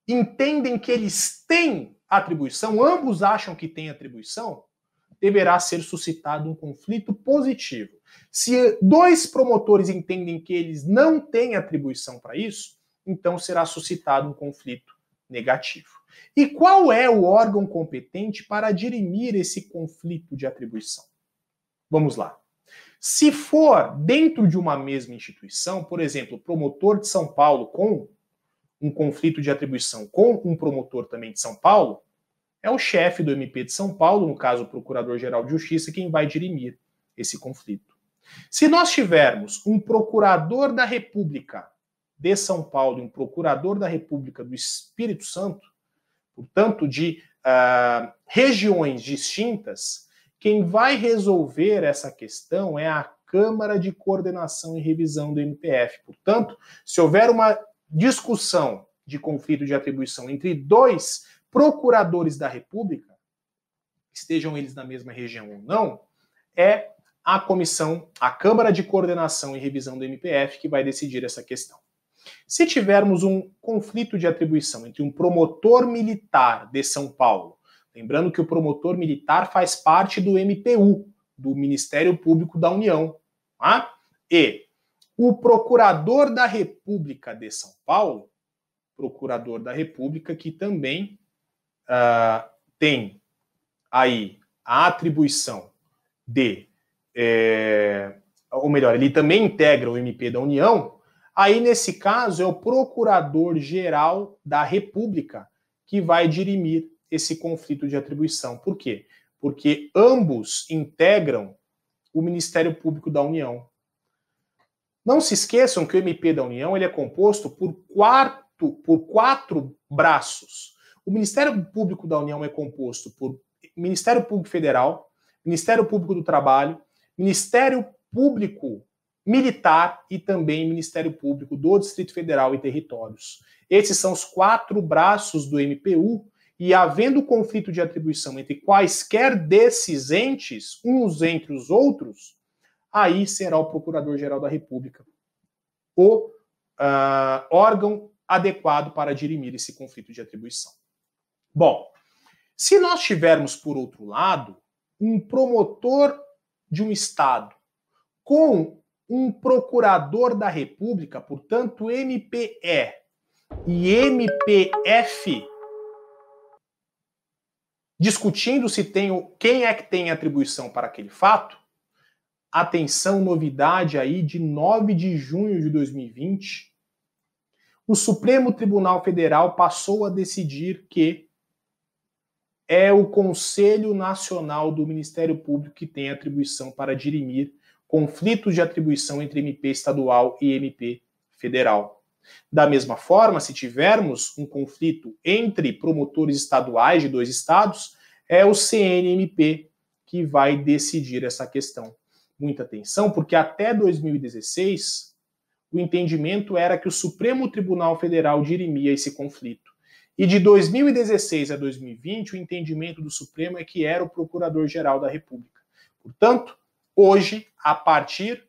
entendem que eles têm atribuição, ambos acham que têm atribuição, deverá ser suscitado um conflito positivo. Se 2 promotores entendem que eles não têm atribuição para isso, então será suscitado um conflito negativo. E qual é o órgão competente para dirimir esse conflito de atribuição? Vamos lá. Se for dentro de uma mesma instituição, por exemplo, o promotor de São Paulo com um conflito de atribuição com um promotor também de São Paulo, é o chefe do MP de São Paulo, no caso o Procurador-Geral de Justiça, quem vai dirimir esse conflito. Se nós tivermos um Procurador da República de São Paulo e um Procurador da República do Espírito Santo, portanto de regiões distintas, quem vai resolver essa questão é a Câmara de Coordenação e Revisão do MPF. Portanto, se houver uma discussão de conflito de atribuição entre 2 procuradores da República, estejam eles na mesma região ou não, é a Câmara de Coordenação e Revisão do MPF que vai decidir essa questão. Se tivermos um conflito de atribuição entre um promotor militar de São Paulo, lembrando que o promotor militar faz parte do MPU, do Ministério Público da União, tá? E o Procurador da República de São Paulo, Procurador da República que também tem aí a atribuição de, ou melhor, ele também integra o MP da União, aí nesse caso é o Procurador-Geral da República que vai dirimir esse conflito de atribuição. Por quê? Porque ambos integram o Ministério Público da União. Não se esqueçam que o MP da União ele é composto por 4 braços. O Ministério Público da União é composto por Ministério Público Federal, Ministério Público do Trabalho, Ministério Público Militar e também Ministério Público do Distrito Federal e Territórios. Esses são os 4 braços do MPU e havendo conflito de atribuição entre quaisquer desses entes, uns entre os outros, aí será o Procurador-Geral da República o órgão adequado para dirimir esse conflito de atribuição. Bom, se nós tivermos, por outro lado, um promotor de um Estado com um procurador da República, portanto, MPE e MPF, discutindo se quem é que tem atribuição para aquele fato, atenção, novidade aí de 9 de junho de 2020, o Supremo Tribunal Federal passou a decidir que é o Conselho Nacional do Ministério Público que tem atribuição para dirimir conflitos de atribuição entre MP estadual e MP federal. Da mesma forma, se tivermos um conflito entre promotores estaduais de 2 estados, é o CNMP que vai decidir essa questão. Muita atenção, porque até 2016 o entendimento era que o Supremo Tribunal Federal dirimia esse conflito. E de 2016 a 2020, o entendimento do Supremo é que era o Procurador-Geral da República. Portanto, hoje, a partir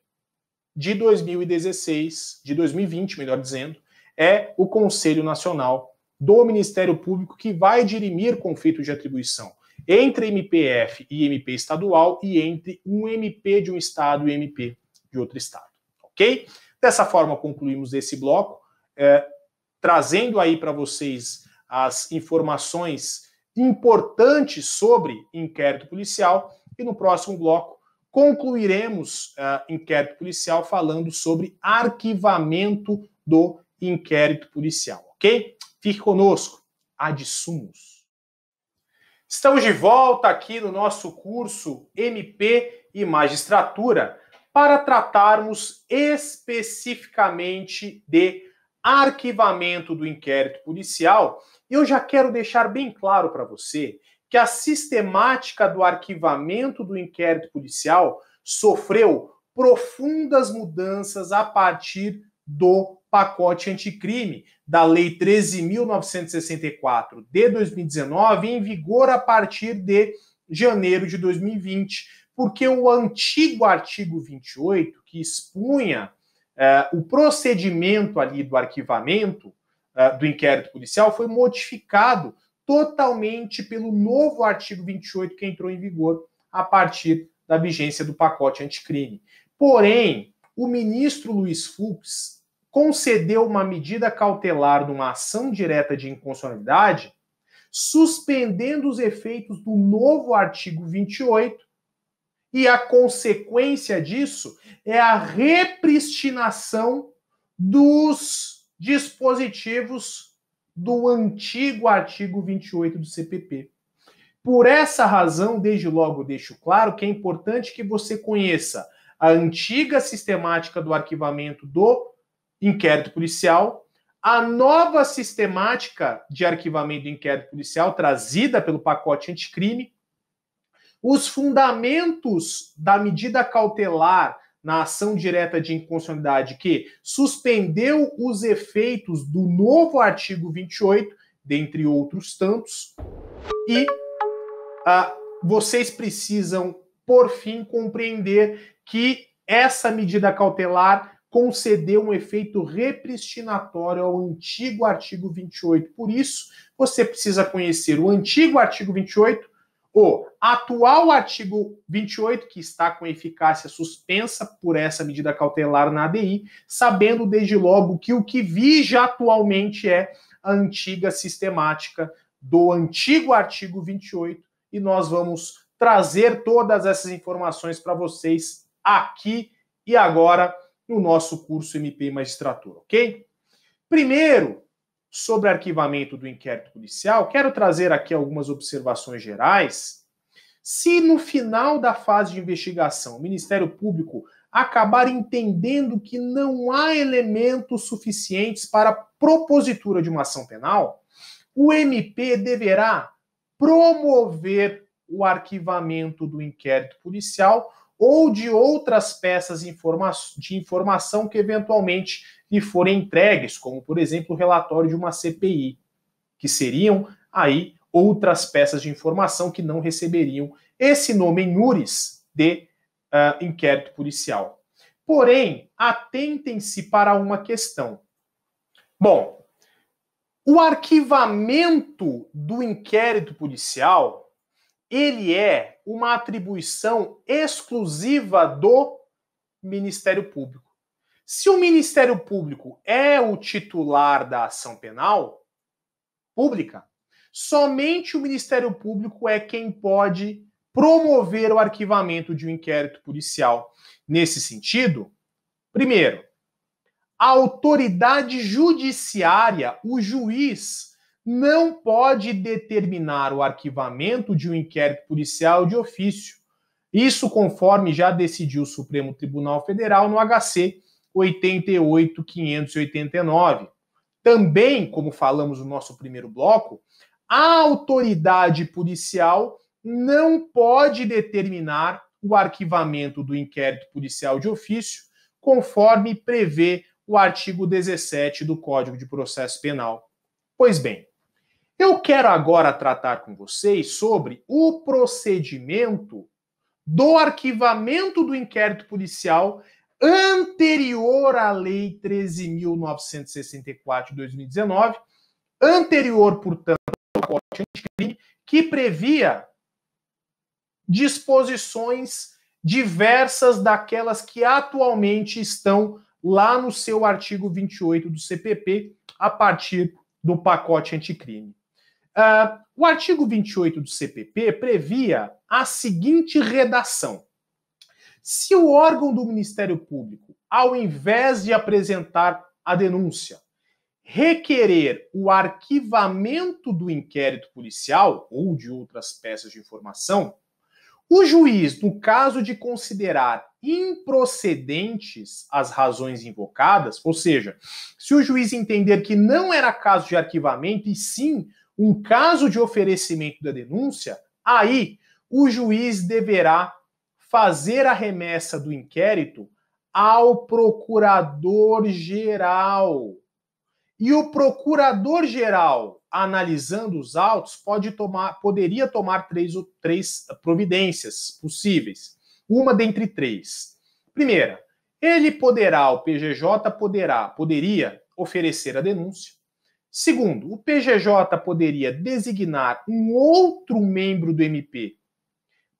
de 2016, de 2020, melhor dizendo, é o Conselho Nacional do Ministério Público que vai dirimir conflito de atribuição entre MPF e MP estadual e entre um MP de um estado e MP de outro estado, ok? Dessa forma, concluímos esse bloco, trazendo aí para vocês as informações importantes sobre inquérito policial e no próximo bloco concluiremos inquérito policial falando sobre arquivamento do inquérito policial, ok? Fique conosco. ad sumus. Estamos de volta aqui no nosso curso MP e Magistratura para tratarmos especificamente de arquivamento do inquérito policial. Eu já quero deixar bem claro para você que a sistemática do arquivamento do inquérito policial sofreu profundas mudanças a partir do pacote anticrime da Lei 13.964 de 2019, em vigor a partir de janeiro de 2020, porque o antigo artigo 28, que expunha o procedimento ali do arquivamento do inquérito policial, foi modificado totalmente pelo novo artigo 28 que entrou em vigor a partir da vigência do pacote anticrime. Porém, o ministro Luiz Fux concedeu uma medida cautelar numa ação direta de inconstitucionalidade, suspendendo os efeitos do novo artigo 28, e a consequência disso é a repristinação dos dispositivos do antigo artigo 28 do CPP. Por essa razão, desde logo deixo claro que é importante que você conheça a antiga sistemática do arquivamento do inquérito policial, a nova sistemática de arquivamento do inquérito policial trazida pelo pacote anticrime, os fundamentos da medida cautelar na ação direta de inconstitucionalidade que suspendeu os efeitos do novo artigo 28, dentre outros tantos, e vocês precisam, por fim, compreender que essa medida cautelar concedeu um efeito repristinatório ao antigo artigo 28. Por isso, você precisa conhecer o antigo artigo 28, o atual artigo 28, que está com eficácia suspensa por essa medida cautelar na ADI, sabendo desde logo que o que vige atualmente é a antiga sistemática do antigo artigo 28, e nós vamos trazer todas essas informações para vocês aqui e agora no nosso curso MP e Magistratura, ok? Primeiro, sobre arquivamento do inquérito policial, quero trazer aqui algumas observações gerais. Se no final da fase de investigação o Ministério Público acabar entendendo que não há elementos suficientes para a propositura de uma ação penal, o MP deverá promover o arquivamento do inquérito policial ou de outras peças de informação que eventualmente lhe forem entregues, como, por exemplo, o relatório de uma CPI, que seriam aí outras peças de informação que não receberiam esse nome em iuris de inquérito policial. Porém, atentem-se para uma questão. Bom, o arquivamento do inquérito policial, ele é uma atribuição exclusiva do Ministério Público. Se o Ministério Público é o titular da ação penal pública, somente o Ministério Público é quem pode promover o arquivamento de um inquérito policial. Nesse sentido, primeiro, a autoridade judiciária, o juiz, não pode determinar o arquivamento de um inquérito policial de ofício. Isso conforme já decidiu o Supremo Tribunal Federal no HC 88.589. Também, como falamos no nosso primeiro bloco, a autoridade policial não pode determinar o arquivamento do inquérito policial de ofício, conforme prevê o artigo 17 do Código de Processo Penal. Pois bem, eu quero agora tratar com vocês sobre o procedimento do arquivamento do inquérito policial anterior à Lei 13.964 de 2019, anterior, portanto, ao pacote anticrime, que previa disposições diversas daquelas que atualmente estão lá no seu artigo 28 do CPP, a partir do pacote anticrime. O artigo 28 do CPP previa a seguinte redação: se o órgão do Ministério Público, ao invés de apresentar a denúncia, requerer o arquivamento do inquérito policial ou de outras peças de informação, o juiz, no caso de considerar improcedentes as razões invocadas, ou seja, se o juiz entender que não era caso de arquivamento e sim um caso de oferecimento da denúncia, aí o juiz deverá fazer a remessa do inquérito ao procurador-geral. E o procurador-geral, analisando os autos, poderia tomar três providências possíveis. Uma dentre três. Primeira, o PGJ poderia oferecer a denúncia. Segundo, o PGJ poderia designar um outro membro do MP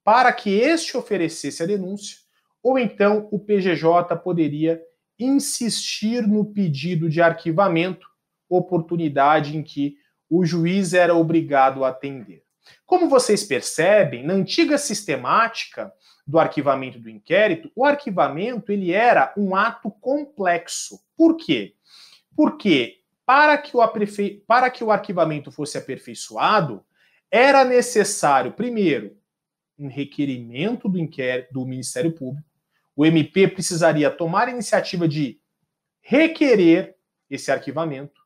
para que este oferecesse a denúncia, ou então o PGJ poderia insistir no pedido de arquivamento, oportunidade em que o juiz era obrigado a atender. Como vocês percebem, na antiga sistemática do arquivamento do inquérito, o arquivamento ele era um ato complexo. Por quê? Porque para que o arquivamento fosse aperfeiçoado, era necessário, primeiro, um requerimento do inquérito do Ministério Público. O MP precisaria tomar a iniciativa de requerer esse arquivamento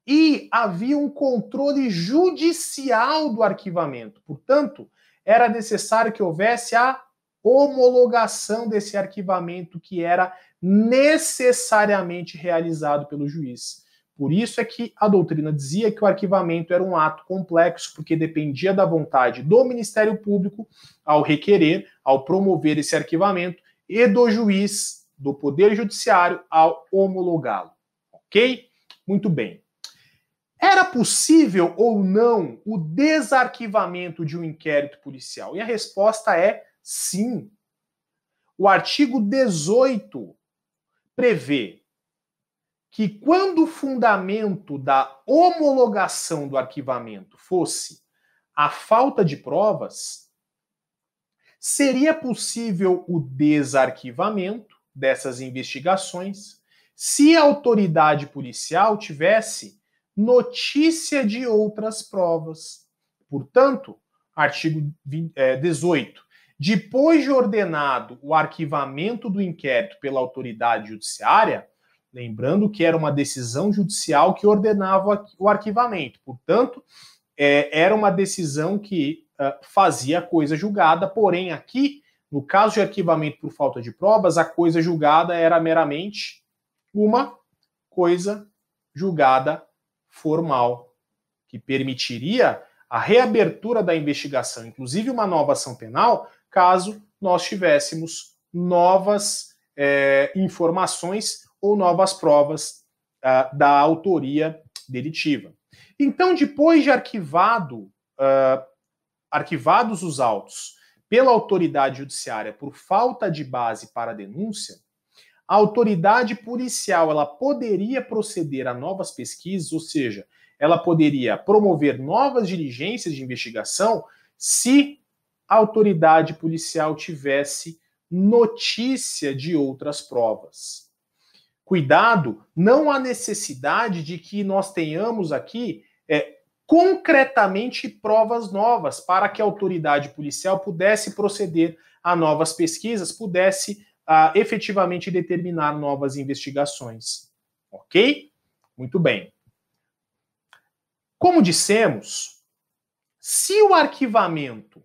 e havia um controle judicial do arquivamento. Portanto, era necessário que houvesse a homologação desse arquivamento que era necessariamente realizado pelo juiz. Por isso é que a doutrina dizia que o arquivamento era um ato complexo, porque dependia da vontade do Ministério Público ao requerer, ao promover esse arquivamento, e do juiz, do Poder Judiciário, ao homologá-lo. Ok? Muito bem. Era possível ou não o desarquivamento de um inquérito policial? E a resposta é sim. O artigo 18 prevê que quando o fundamento da homologação do arquivamento fosse a falta de provas, seria possível o desarquivamento dessas investigações se a autoridade policial tivesse notícia de outras provas. Portanto, artigo 18. Depois de ordenado o arquivamento do inquérito pela autoridade judiciária, lembrando que era uma decisão judicial que ordenava o arquivamento, portanto, era uma decisão que fazia a coisa julgada, porém aqui, no caso de arquivamento por falta de provas, a coisa julgada era meramente uma coisa julgada formal, que permitiria a reabertura da investigação, inclusive uma nova ação penal, caso nós tivéssemos novas informações ou novas provas da autoria delitiva. Então, depois de arquivados os autos pela autoridade judiciária por falta de base para a denúncia, a autoridade policial ela poderia proceder a novas pesquisas, ou seja, ela poderia promover novas diligências de investigação se a autoridade policial tivesse notícia de outras provas. Cuidado, não há necessidade de que nós tenhamos aqui concretamente provas novas para que a autoridade policial pudesse proceder a novas pesquisas, pudesse efetivamente determinar novas investigações. Ok? Muito bem. Como dissemos, se o arquivamento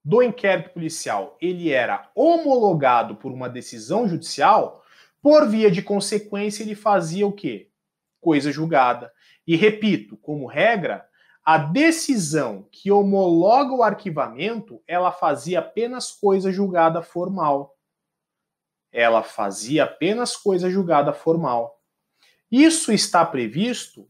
do inquérito policial ele era homologado por uma decisão judicial, por via de consequência ele fazia o quê? Coisa julgada. E repito, como regra, a decisão que homologa o arquivamento, ela fazia apenas coisa julgada formal. Ela fazia apenas coisa julgada formal. Isso está previsto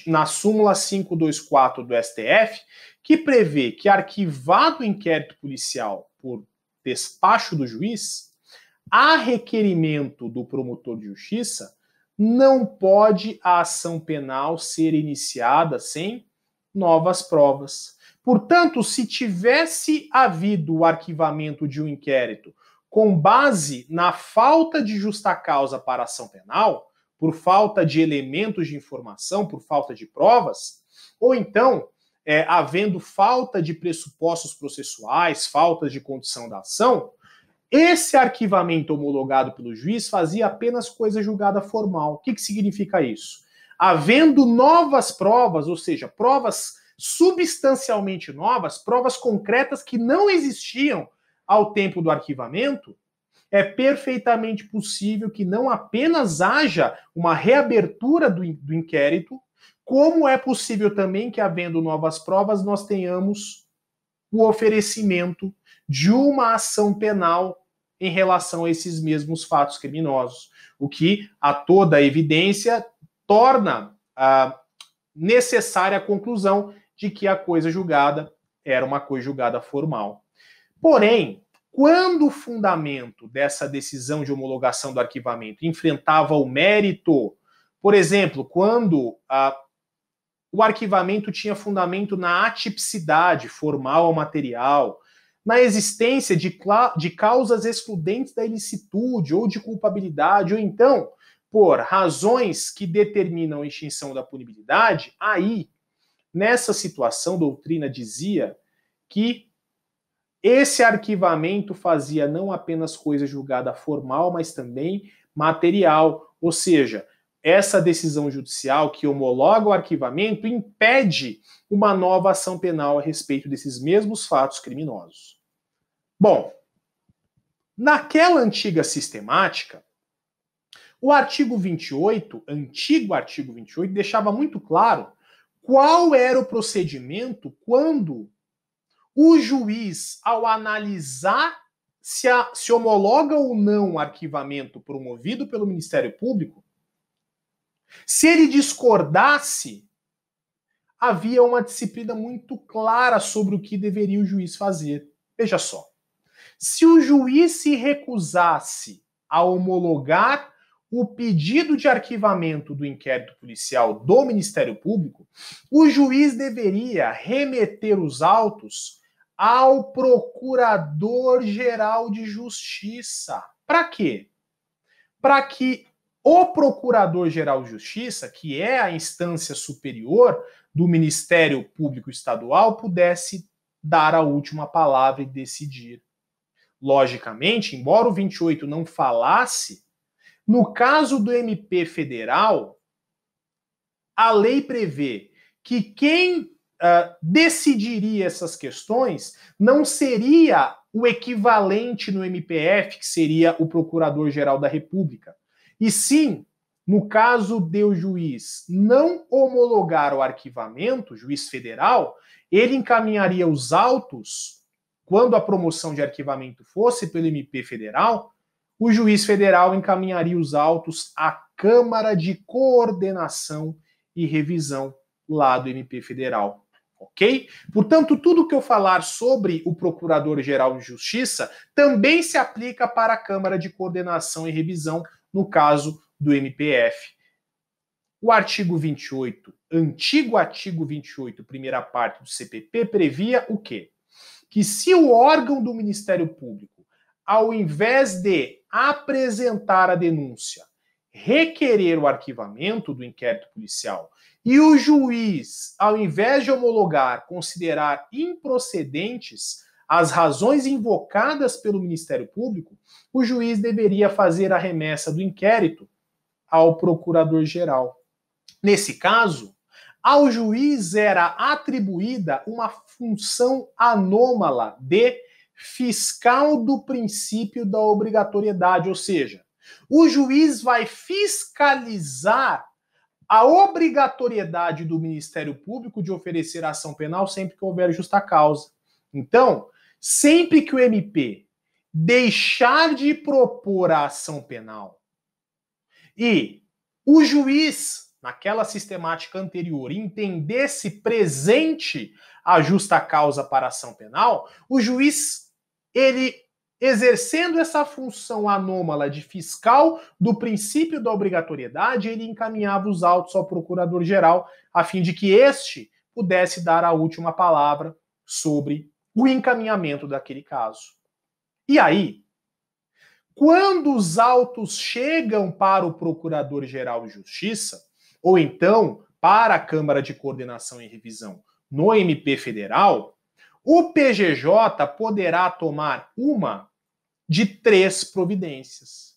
na súmula 524 do STF, que prevê que arquivado o inquérito policial por despacho do juiz, a requerimento do promotor de justiça, não pode a ação penal ser iniciada sem novas provas. Portanto, se tivesse havido o arquivamento de um inquérito com base na falta de justa causa para a ação penal, por falta de elementos de informação, por falta de provas, ou então, havendo falta de pressupostos processuais, falta de condição da ação, esse arquivamento homologado pelo juiz fazia apenas coisa julgada formal. O que significa isso? Havendo novas provas, ou seja, provas substancialmente novas, provas concretas que não existiam ao tempo do arquivamento, é perfeitamente possível que não apenas haja uma reabertura do inquérito, como é possível também que, havendo novas provas, nós tenhamos o oferecimento de uma ação penal em relação a esses mesmos fatos criminosos, o que, a toda evidência, torna necessária a conclusão de que a coisa julgada era uma coisa julgada formal. Porém, quando o fundamento dessa decisão de homologação do arquivamento enfrentava o mérito, por exemplo, quando o arquivamento tinha fundamento na atipicidade formal ou material, na existência de causas excludentes da ilicitude ou de culpabilidade, ou então por razões que determinam a extinção da punibilidade, aí, nessa situação, a doutrina dizia que esse arquivamento fazia não apenas coisa julgada formal, mas também material, ou seja, essa decisão judicial que homologa o arquivamento impede uma nova ação penal a respeito desses mesmos fatos criminosos. Bom, naquela antiga sistemática, o artigo 28, antigo artigo 28, deixava muito claro qual era o procedimento quando o juiz, ao analisar se homologa ou não o arquivamento promovido pelo Ministério Público, se ele discordasse, havia uma disciplina muito clara sobre o que deveria o juiz fazer. Veja só. Se o juiz se recusasse a homologar o pedido de arquivamento do inquérito policial do Ministério Público, o juiz deveria remeter os autos ao Procurador-Geral de Justiça. Para quê? Para que o Procurador-Geral de Justiça, que é a instância superior do Ministério Público Estadual, pudesse dar a última palavra e decidir. Logicamente, embora o 28 não falasse, no caso do MP federal, a lei prevê que quem decidiria essas questões não seria o equivalente no MPF, que seria o Procurador-Geral da República. E sim, no caso de o juiz não homologar o arquivamento, juiz federal, ele encaminharia os autos, quando a promoção de arquivamento fosse pelo MP federal, o juiz federal encaminharia os autos à Câmara de Coordenação e Revisão lá do MP federal. Ok? Portanto, tudo que eu falar sobre o Procurador-Geral de Justiça também se aplica para a Câmara de Coordenação e Revisão, no caso do MPF. O artigo 28, antigo artigo 28, primeira parte do CPP, previa o quê? Que se o órgão do Ministério Público, ao invés de apresentar a denúncia, requerer o arquivamento do inquérito policial, e o juiz, ao invés de homologar, considerar improcedentes as razões invocadas pelo Ministério Público, o juiz deveria fazer a remessa do inquérito ao Procurador-Geral. Nesse caso, ao juiz era atribuída uma função anômala de fiscal do princípio da obrigatoriedade, ou seja, o juiz vai fiscalizar a obrigatoriedade do Ministério Público de oferecer ação penal sempre que houver justa causa. Então, sempre que o MP deixar de propor a ação penal e o juiz, naquela sistemática anterior, entendesse presente a justa causa para a ação penal, o juiz, ele exercendo essa função anômala de fiscal do princípio da obrigatoriedade, ele encaminhava os autos ao Procurador-Geral, a fim de que este pudesse dar a última palavra sobre o encaminhamento daquele caso. E aí, quando os autos chegam para o Procurador-Geral de Justiça, ou então para a Câmara de Coordenação e Revisão no MP Federal, o PGJ poderá tomar uma de 3 providências.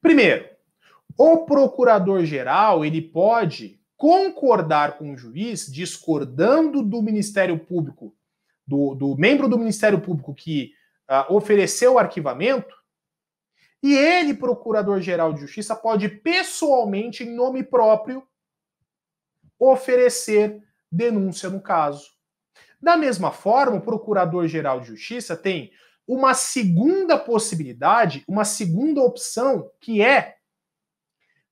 Primeiro, o Procurador-Geral ele pode concordar com o juiz, discordando do Ministério Público, do membro do Ministério Público que ofereceu o arquivamento, e ele, Procurador-Geral de Justiça, pode pessoalmente, em nome próprio, oferecer denúncia no caso. Da mesma forma, o Procurador-Geral de Justiça tem uma segunda possibilidade, uma segunda opção, que é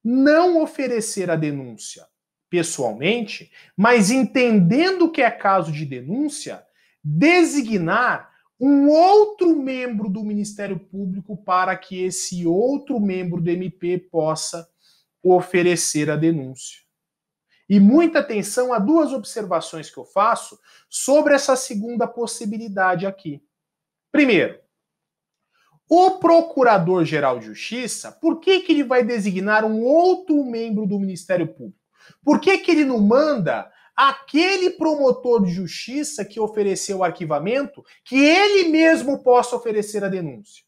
não oferecer a denúncia pessoalmente, mas entendendo que é caso de denúncia, designar um outro membro do Ministério Público para que esse outro membro do MP possa oferecer a denúncia. E muita atenção a 2 observações que eu faço sobre essa segunda possibilidade aqui. Primeiro, o Procurador-Geral de Justiça, por que ele vai designar um outro membro do Ministério Público? Por que ele não manda aquele promotor de justiça que ofereceu o arquivamento, que ele mesmo possa oferecer a denúncia?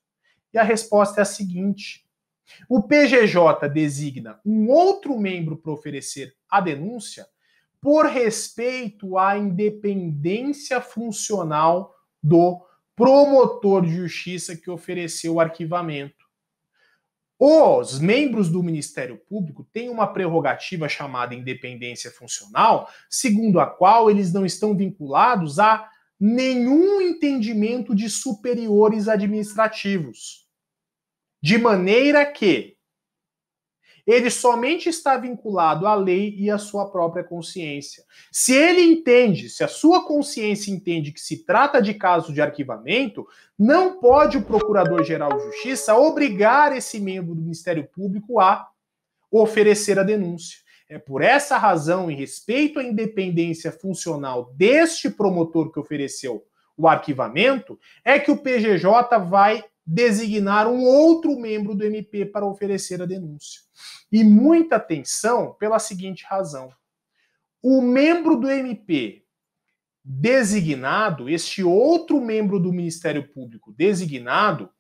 E a resposta é a seguinte: o PGJ designa um outro membro para oferecer a denúncia por respeito à independência funcional do promotor de justiça que ofereceu o arquivamento. Os membros do Ministério Público têm uma prerrogativa chamada independência funcional, segundo a qual eles não estão vinculados a nenhum entendimento de superiores administrativos. De maneira que ele somente está vinculado à lei e à sua própria consciência. Se ele entende, se a sua consciência entende que se trata de caso de arquivamento, não pode o Procurador-Geral de Justiça obrigar esse membro do Ministério Público a oferecer a denúncia. É por essa razão, em respeito à independência funcional deste promotor que ofereceu o arquivamento, é que o PGJ vai designar um outro membro do MP para oferecer a denúncia. E muita atenção pela seguinte razão: o membro do MP designado, este outro membro do Ministério Público designado,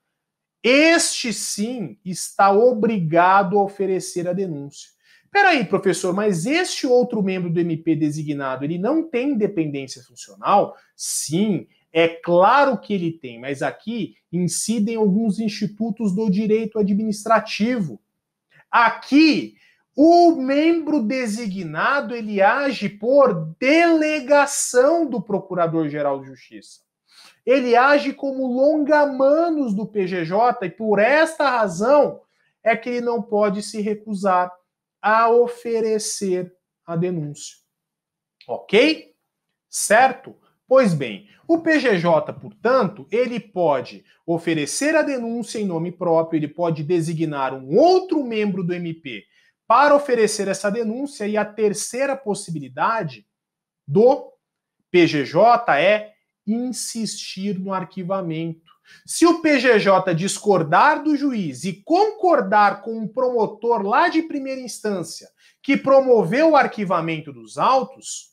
este sim está obrigado a oferecer a denúncia. Peraí, professor, mas este outro membro do MP designado, ele não tem independência funcional? Sim, é claro que ele tem, mas aqui incidem alguns institutos do direito administrativo. Aqui, o membro designado, ele age por delegação do Procurador-Geral de Justiça. Ele age como longa-manos do PGJ e por esta razão é que ele não pode se recusar a oferecer a denúncia. Ok? Certo? Pois bem, o PGJ, portanto, ele pode oferecer a denúncia em nome próprio, ele pode designar um outro membro do MP para oferecer essa denúncia, e a terceira possibilidade do PGJ é insistir no arquivamento. Se o PGJ discordar do juiz e concordar com um promotor lá de primeira instância que promoveu o arquivamento dos autos,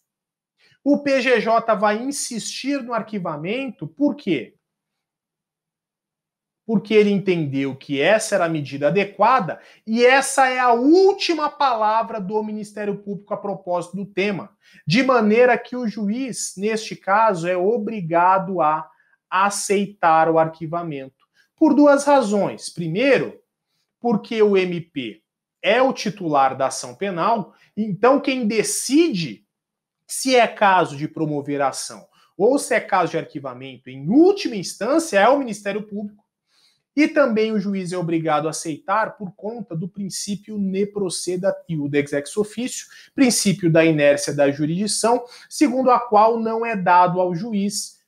o PGJ vai insistir no arquivamento. Por quê? Porque ele entendeu que essa era a medida adequada e essa é a última palavra do Ministério Público a propósito do tema. De maneira que o juiz, neste caso, é obrigado a aceitar o arquivamento. Por 2 razões. Primeiro, porque o MP é o titular da ação penal, então quem decide se é caso de promover a ação ou se é caso de arquivamento, em última instância, é o Ministério Público. E também o juiz é obrigado a aceitar por conta do princípio ne proceda iudex ex officio, princípio da inércia da jurisdição, segundo a qual não é dado ao juiz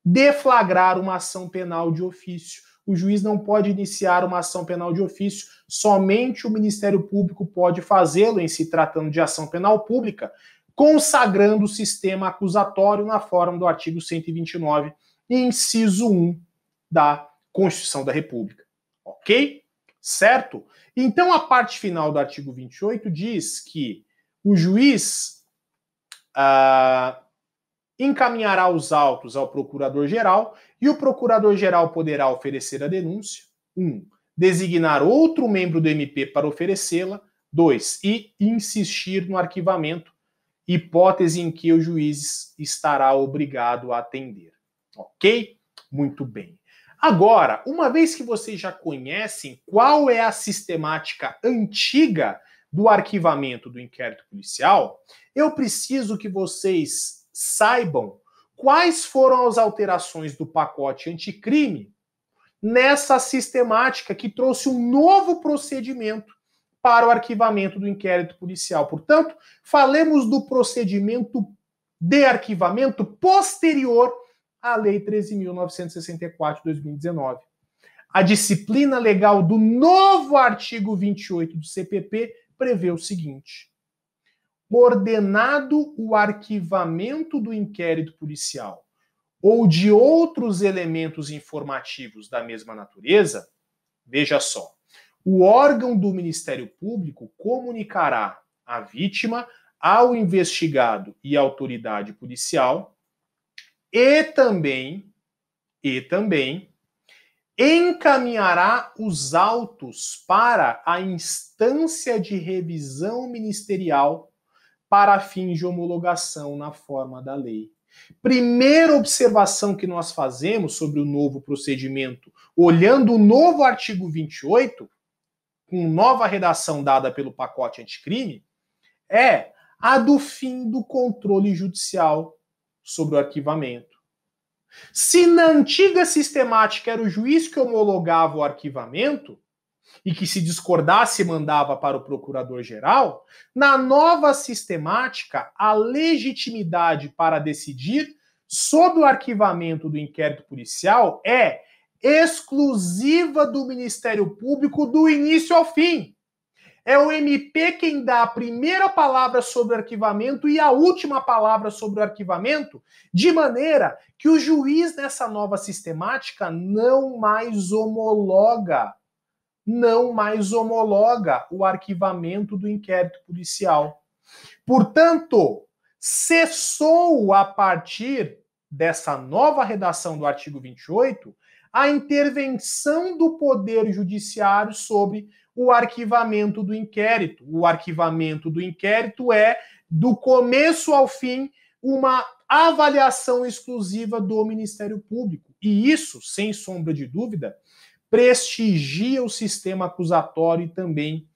deflagrar uma ação penal de ofício. O juiz não pode iniciar uma ação penal de ofício, somente o Ministério Público pode fazê-lo em se tratando de ação penal pública, consagrando o sistema acusatório na forma do artigo 129, inciso 1 da Constituição da República. Ok? Certo? Então, a parte final do artigo 28 diz que o juiz encaminhará os autos ao procurador-geral e o procurador-geral poderá oferecer a denúncia. 1. Designar outro membro do MP para oferecê-la. 2. E insistir no arquivamento, hipótese em que o juiz estará obrigado a atender. Ok? Muito bem. Agora, uma vez que vocês já conhecem qual é a sistemática antiga do arquivamento do inquérito policial, eu preciso que vocês saibam quais foram as alterações do pacote anticrime nessa sistemática que trouxe um novo procedimento para o arquivamento do inquérito policial. Portanto, falemos do procedimento de arquivamento posterior à Lei 13.964 de 2019. A disciplina legal do novo artigo 28 do CPP prevê o seguinte: ordenado o arquivamento do inquérito policial ou de outros elementos informativos da mesma natureza, veja só, o órgão do Ministério Público comunicará à vítima, ao investigado e à autoridade policial e também encaminhará os autos para a instância de revisão ministerial para fins de homologação na forma da lei. Primeira observação que nós fazemos sobre o novo procedimento, olhando o novo artigo 28, com nova redação dada pelo pacote anticrime, é a do fim do controle judicial sobre o arquivamento. Se na antiga sistemática era o juiz que homologava o arquivamento e que se discordasse mandava para o procurador-geral, na nova sistemática a legitimidade para decidir sobre o arquivamento do inquérito policial é exclusiva do Ministério Público do início ao fim. É o MP quem dá a primeira palavra sobre o arquivamento e a última palavra sobre o arquivamento, de maneira que o juiz nessa nova sistemática não mais homologa o arquivamento do inquérito policial. Portanto, cessou a partir dessa nova redação do artigo 28 a intervenção do Poder Judiciário sobre o arquivamento do inquérito. O arquivamento do inquérito é, do começo ao fim, uma avaliação exclusiva do Ministério Público. E isso, sem sombra de dúvida, prestigia o sistema acusatório e também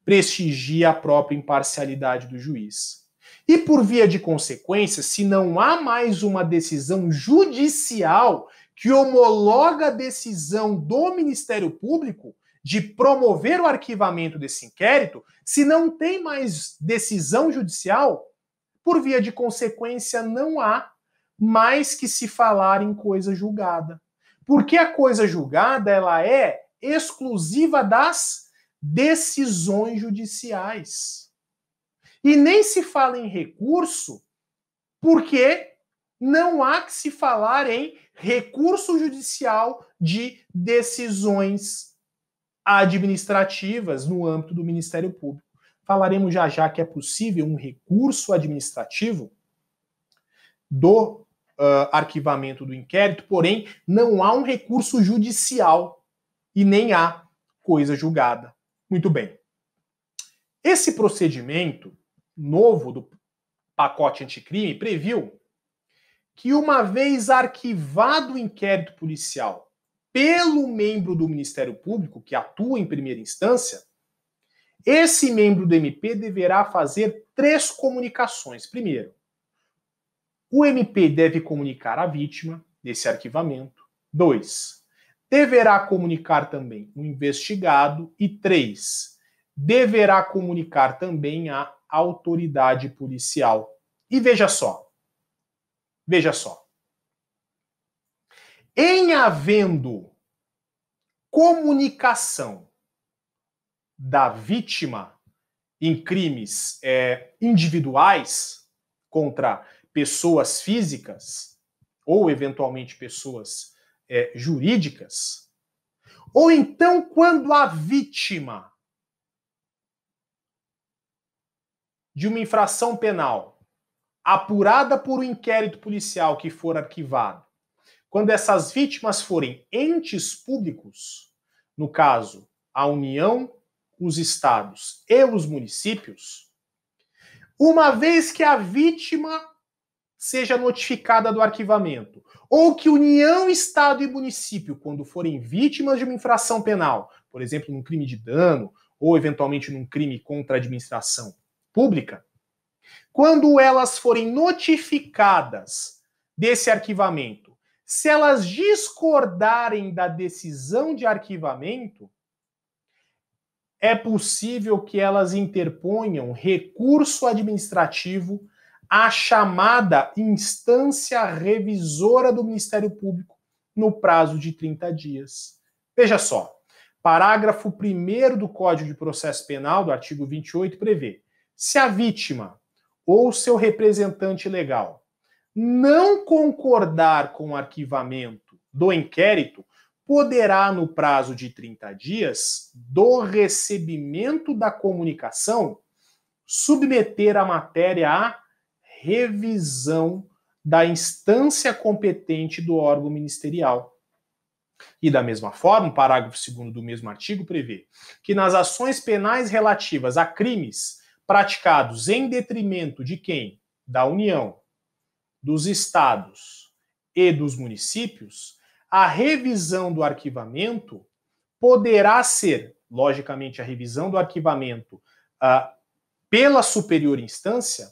prestigia a própria imparcialidade do juiz. E por via de consequência, se não há mais uma decisão judicial que homologa a decisão do Ministério Público de promover o arquivamento desse inquérito, se não tem mais decisão judicial, por via de consequência, não há mais que se falar em coisa julgada. Porque a coisa julgada, ela é exclusiva das decisões judiciais. E nem se fala em recurso, porque não há que se falar em recurso judicial de decisões administrativas no âmbito do Ministério Público. Falaremos já já que é possível um recurso administrativo do arquivamento do inquérito, porém não há um recurso judicial e nem há coisa julgada. Muito bem. Esse procedimento novo do pacote anticrime previu que, uma vez arquivado o inquérito policial pelo membro do Ministério Público, que atua em primeira instância, esse membro do MP deverá fazer 3 comunicações. Primeiro, o MP deve comunicar à vítima desse arquivamento. 2, deverá comunicar também o investigado. E 3, deverá comunicar também à autoridade policial. E veja só, em havendo comunicação da vítima em crimes individuais contra pessoas físicas ou eventualmente pessoas jurídicas, ou então quando a vítima de uma infração penal apurada por um inquérito policial que for arquivado, quando essas vítimas forem entes públicos, no caso, a União, os estados e os municípios, uma vez que a vítima seja notificada do arquivamento, ou que União, Estado e município, quando forem vítimas de uma infração penal, por exemplo, num crime de dano, ou eventualmente num crime contra a administração pública, quando elas forem notificadas desse arquivamento, se elas discordarem da decisão de arquivamento, é possível que elas interponham recurso administrativo à chamada instância revisora do Ministério Público no prazo de 30 dias. Veja só, parágrafo 1º do Código de Processo Penal, do artigo 28, prevê: se a vítima ou seu representante legal não concordar com o arquivamento do inquérito, poderá, no prazo de 30 dias do recebimento da comunicação, submeter a matéria à revisão da instância competente do órgão ministerial. E da mesma forma, o parágrafo 2º do mesmo artigo prevê que nas ações penais relativas a crimes praticados em detrimento de quem? Da União, dos estados e dos municípios, a revisão do arquivamento poderá ser, logicamente, a revisão do arquivamento pela superior instância,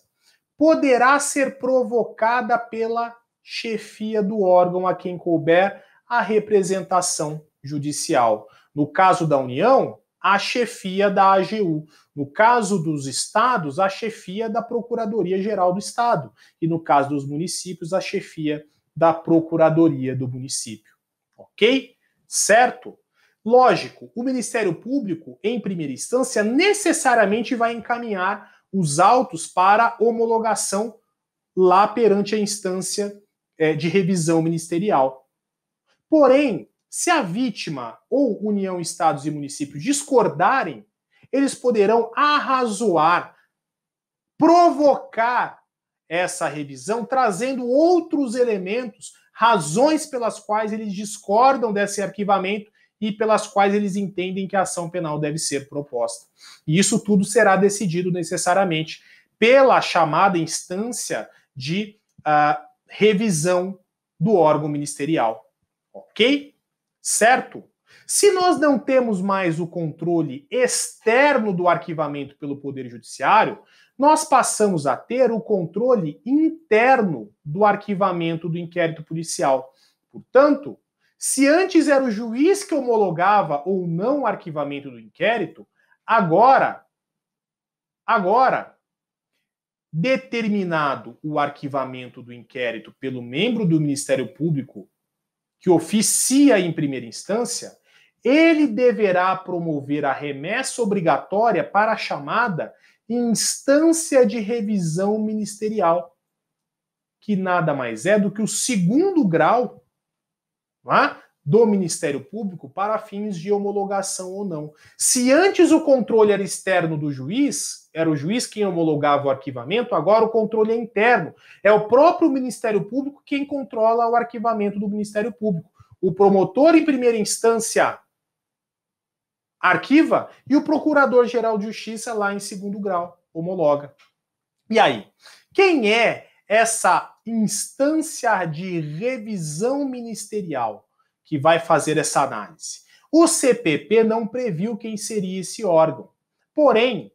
poderá ser provocada pela chefia do órgão a quem couber a representação judicial. No caso da União, a chefia da AGU. No caso dos estados, a chefia da Procuradoria-Geral do Estado. E no caso dos municípios, a chefia da Procuradoria do Município. Ok? Certo? Lógico, o Ministério Público, em primeira instância, necessariamente vai encaminhar os autos para homologação lá perante a instância de revisão ministerial. Porém, se a vítima ou União, Estados e Municípios discordarem, eles poderão arrazoar, provocar essa revisão, trazendo outros elementos, razões pelas quais eles discordam desse arquivamento e pelas quais eles entendem que a ação penal deve ser proposta. E isso tudo será decidido necessariamente pela chamada instância de revisão do órgão ministerial. Ok? Certo? Se nós não temos mais o controle externo do arquivamento pelo Poder Judiciário, nós passamos a ter o controle interno do arquivamento do inquérito policial. Portanto, se antes era o juiz que homologava ou não o arquivamento do inquérito, agora, determinado o arquivamento do inquérito pelo membro do Ministério Público que oficia em primeira instância, ele deverá promover a remessa obrigatória para a chamada instância de revisão ministerial, que nada mais é do que o segundo grau, não é, do Ministério Público para fins de homologação ou não. Se antes o controle era externo do juiz, era o juiz quem homologava o arquivamento, agora o controle é interno. É o próprio Ministério Público quem controla o arquivamento do Ministério Público. O promotor em primeira instância arquiva e o Procurador-Geral de Justiça lá em segundo grau homologa. E aí? Quem é essa instância de revisão ministerial que vai fazer essa análise? O CPP não previu quem seria esse órgão. Porém,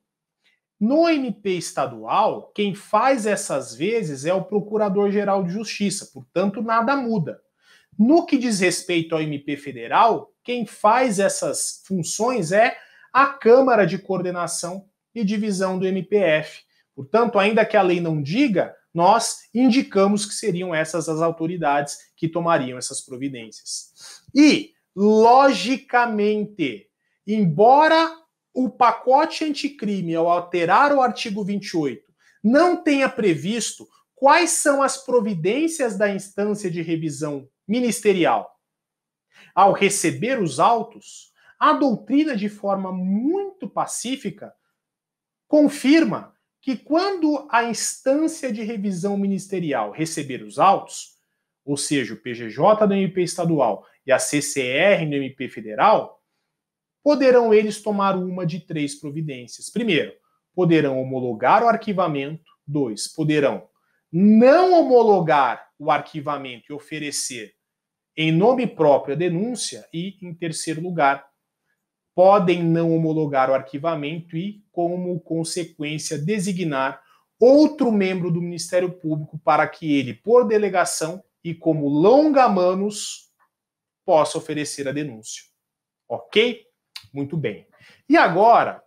no MP estadual, quem faz essas vezes é o Procurador-Geral de Justiça, portanto, nada muda. No que diz respeito ao MP federal, quem faz essas funções é a Câmara de Coordenação e Divisão do MPF. Portanto, ainda que a lei não diga, nós indicamos que seriam essas as autoridades que tomariam essas providências. E, logicamente, embora o pacote anticrime, ao alterar o artigo 28, não tenha previsto quais são as providências da instância de revisão ministerial, Ao receber os autos, a doutrina, de forma muito pacífica, confirma que quando a instância de revisão ministerial receber os autos, ou seja, o PGJ do MP estadual e a CCR do MP federal, poderão eles tomar uma de 3 providências. Primeiro, poderão homologar o arquivamento. 2, poderão não homologar o arquivamento e oferecer em nome próprio a denúncia. E, em terceiro lugar, podem não homologar o arquivamento e, como consequência, designar outro membro do Ministério Público para que ele, por delegação e como longa-manos, possa oferecer a denúncia. Ok? Muito bem. E agora,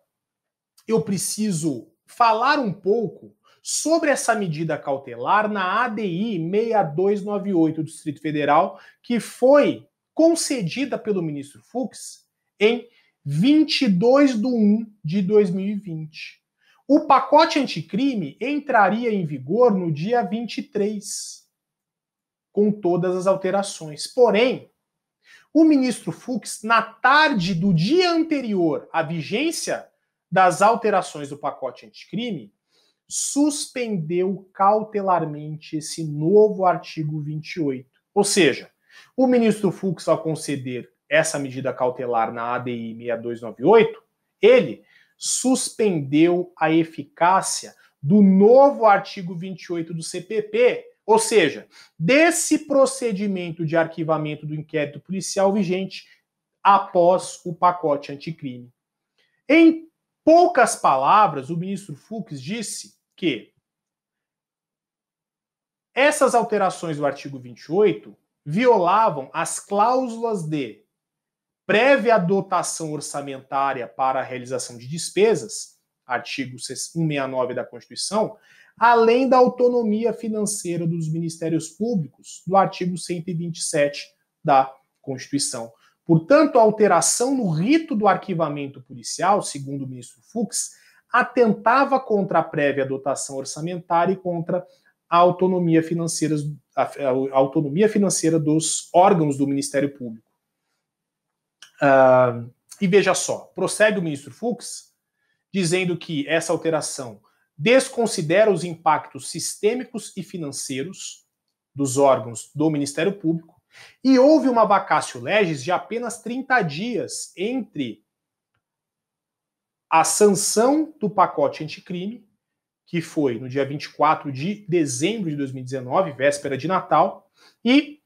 eu preciso falar um pouco sobre essa medida cautelar na ADI 6298 do Distrito Federal, que foi concedida pelo ministro Fux em 22/1/2020. O pacote anticrime entraria em vigor no dia 23, com todas as alterações. Porém, o ministro Fux, na tarde do dia anterior à vigência das alterações do pacote anticrime, suspendeu cautelarmente esse novo artigo 28. Ou seja, o ministro Fux, ao conceder essa medida cautelar na ADI 6298, ele suspendeu a eficácia do novo artigo 28 do CPP, ou seja, desse procedimento de arquivamento do inquérito policial vigente após o pacote anticrime. Em poucas palavras, o ministro Fux disse que essas alterações do artigo 28 violavam as cláusulas de prévia dotação orçamentária para a realização de despesas, artigo 169 da Constituição, além da autonomia financeira dos ministérios públicos, do artigo 127 da Constituição. Portanto, a alteração no rito do arquivamento policial, segundo o ministro Fux, atentava contra a prévia dotação orçamentária e contra a autonomia financeira dos órgãos do Ministério Público. E veja só, prossegue o ministro Fux, dizendo que essa alteração desconsidera os impactos sistêmicos e financeiros dos órgãos do Ministério Público e houve uma vacatio legis de apenas 30 dias entre a sanção do pacote anticrime, que foi no dia 24 de dezembro de 2019, véspera de Natal, e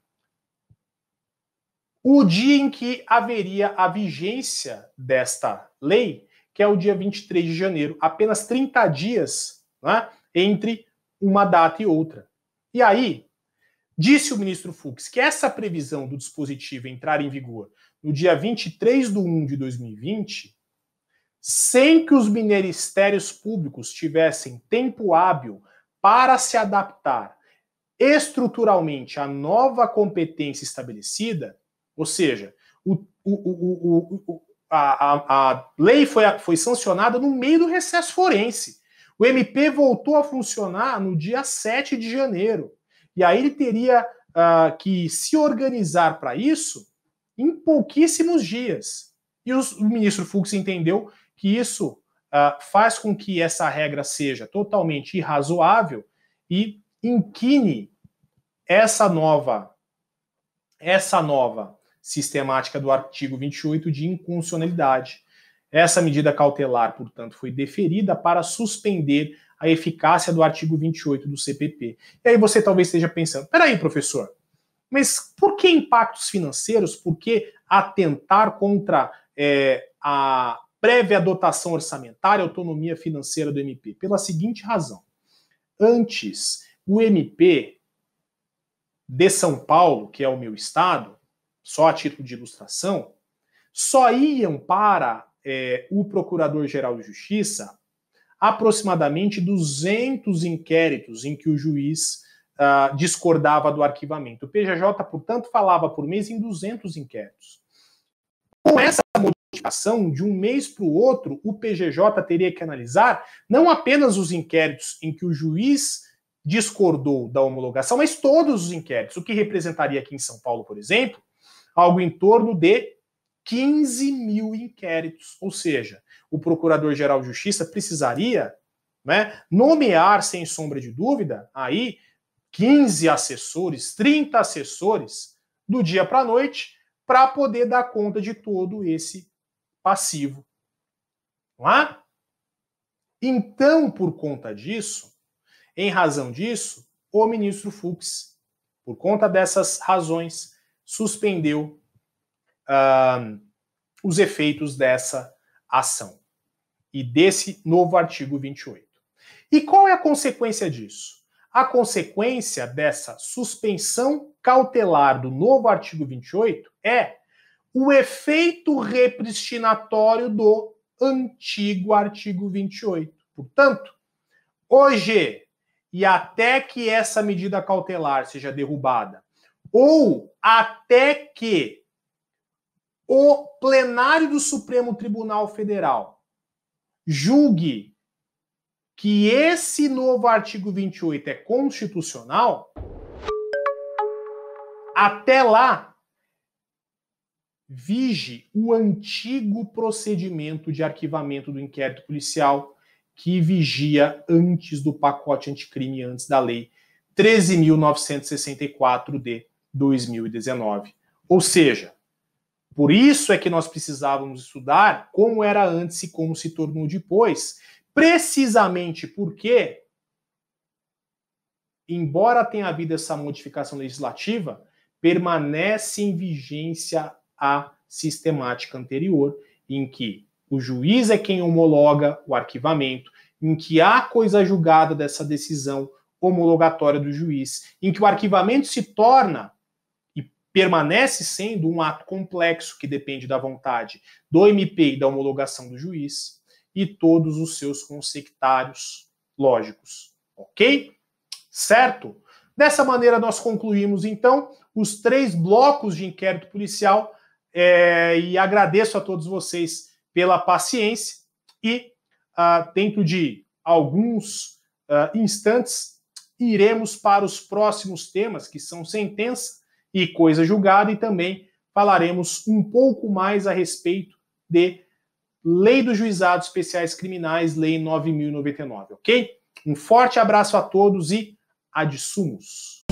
o dia em que haveria a vigência desta lei, que é o dia 23 de janeiro, apenas 30 dias, né, entre uma data e outra. E aí, disse o ministro Fux que essa previsão do dispositivo entrar em vigor no dia 23/1/2020, sem que os ministérios públicos tivessem tempo hábil para se adaptar estruturalmente à nova competência estabelecida, ou seja, a lei foi sancionada no meio do recesso forense. O MP voltou a funcionar no dia 7 de janeiro. E aí ele teria que se organizar para isso em pouquíssimos dias. E o ministro Fux entendeu que isso faz com que essa regra seja totalmente irrazoável e inquine essa nova sistemática do artigo 28 de inconstitucionalidade. Essa medida cautelar, portanto, foi deferida para suspender a eficácia do artigo 28 do CPP. E aí você talvez esteja pensando, peraí, professor, mas por que impactos financeiros? Por que atentar contra a prévia dotação orçamentária, autonomia financeira do MP? Pela seguinte razão. Antes, o MP de São Paulo, que é o meu estado, só a título de ilustração, só iam para o Procurador-Geral de Justiça aproximadamente 200 inquéritos em que o juiz discordava do arquivamento. O PGJ, portanto, falava por mês em 200 inquéritos. Com essa modificação, de um mês para o outro, o PGJ teria que analisar não apenas os inquéritos em que o juiz discordou da homologação, mas todos os inquéritos, o que representaria aqui em São Paulo, por exemplo, algo em torno de 15 mil inquéritos. Ou seja, o Procurador-Geral de Justiça precisaria, né, nomear, sem sombra de dúvida, aí 15 assessores, 30 assessores, do dia para a noite, para poder dar conta de todo esse passivo. Não é? Então, por conta disso, em razão disso, o ministro Fux, por conta dessas razões, suspendeu os efeitos dessa ação e desse novo artigo 28. E qual é a consequência disso? A consequência dessa suspensão cautelar do novo artigo 28 é o efeito repristinatório do antigo artigo 28. Portanto, hoje, e até que essa medida cautelar seja derrubada, ou até que o plenário do Supremo Tribunal Federal julgue que esse novo artigo 28 é constitucional, até lá, vige o antigo procedimento de arquivamento do inquérito policial que vigia antes do pacote anticrime, antes da lei 13.964 de 2019. Ou seja, por isso é que nós precisávamos estudar como era antes e como se tornou depois, precisamente porque, embora tenha havido essa modificação legislativa, permanece em vigência a sistemática anterior, em que o juiz é quem homologa o arquivamento, em que há coisa julgada dessa decisão homologatória do juiz, em que o arquivamento se torna e permanece sendo um ato complexo que depende da vontade do MP e da homologação do juiz e todos os seus consectários lógicos. Ok? Certo? Dessa maneira nós concluímos então os 3 blocos de inquérito policial e agradeço a todos vocês pela paciência e dentro de alguns instantes iremos para os próximos temas, que são sentença e coisa julgada, e também falaremos um pouco mais a respeito de Lei dos Juizados Especiais Criminais, Lei 9.099, ok? Um forte abraço a todos e ad sumos.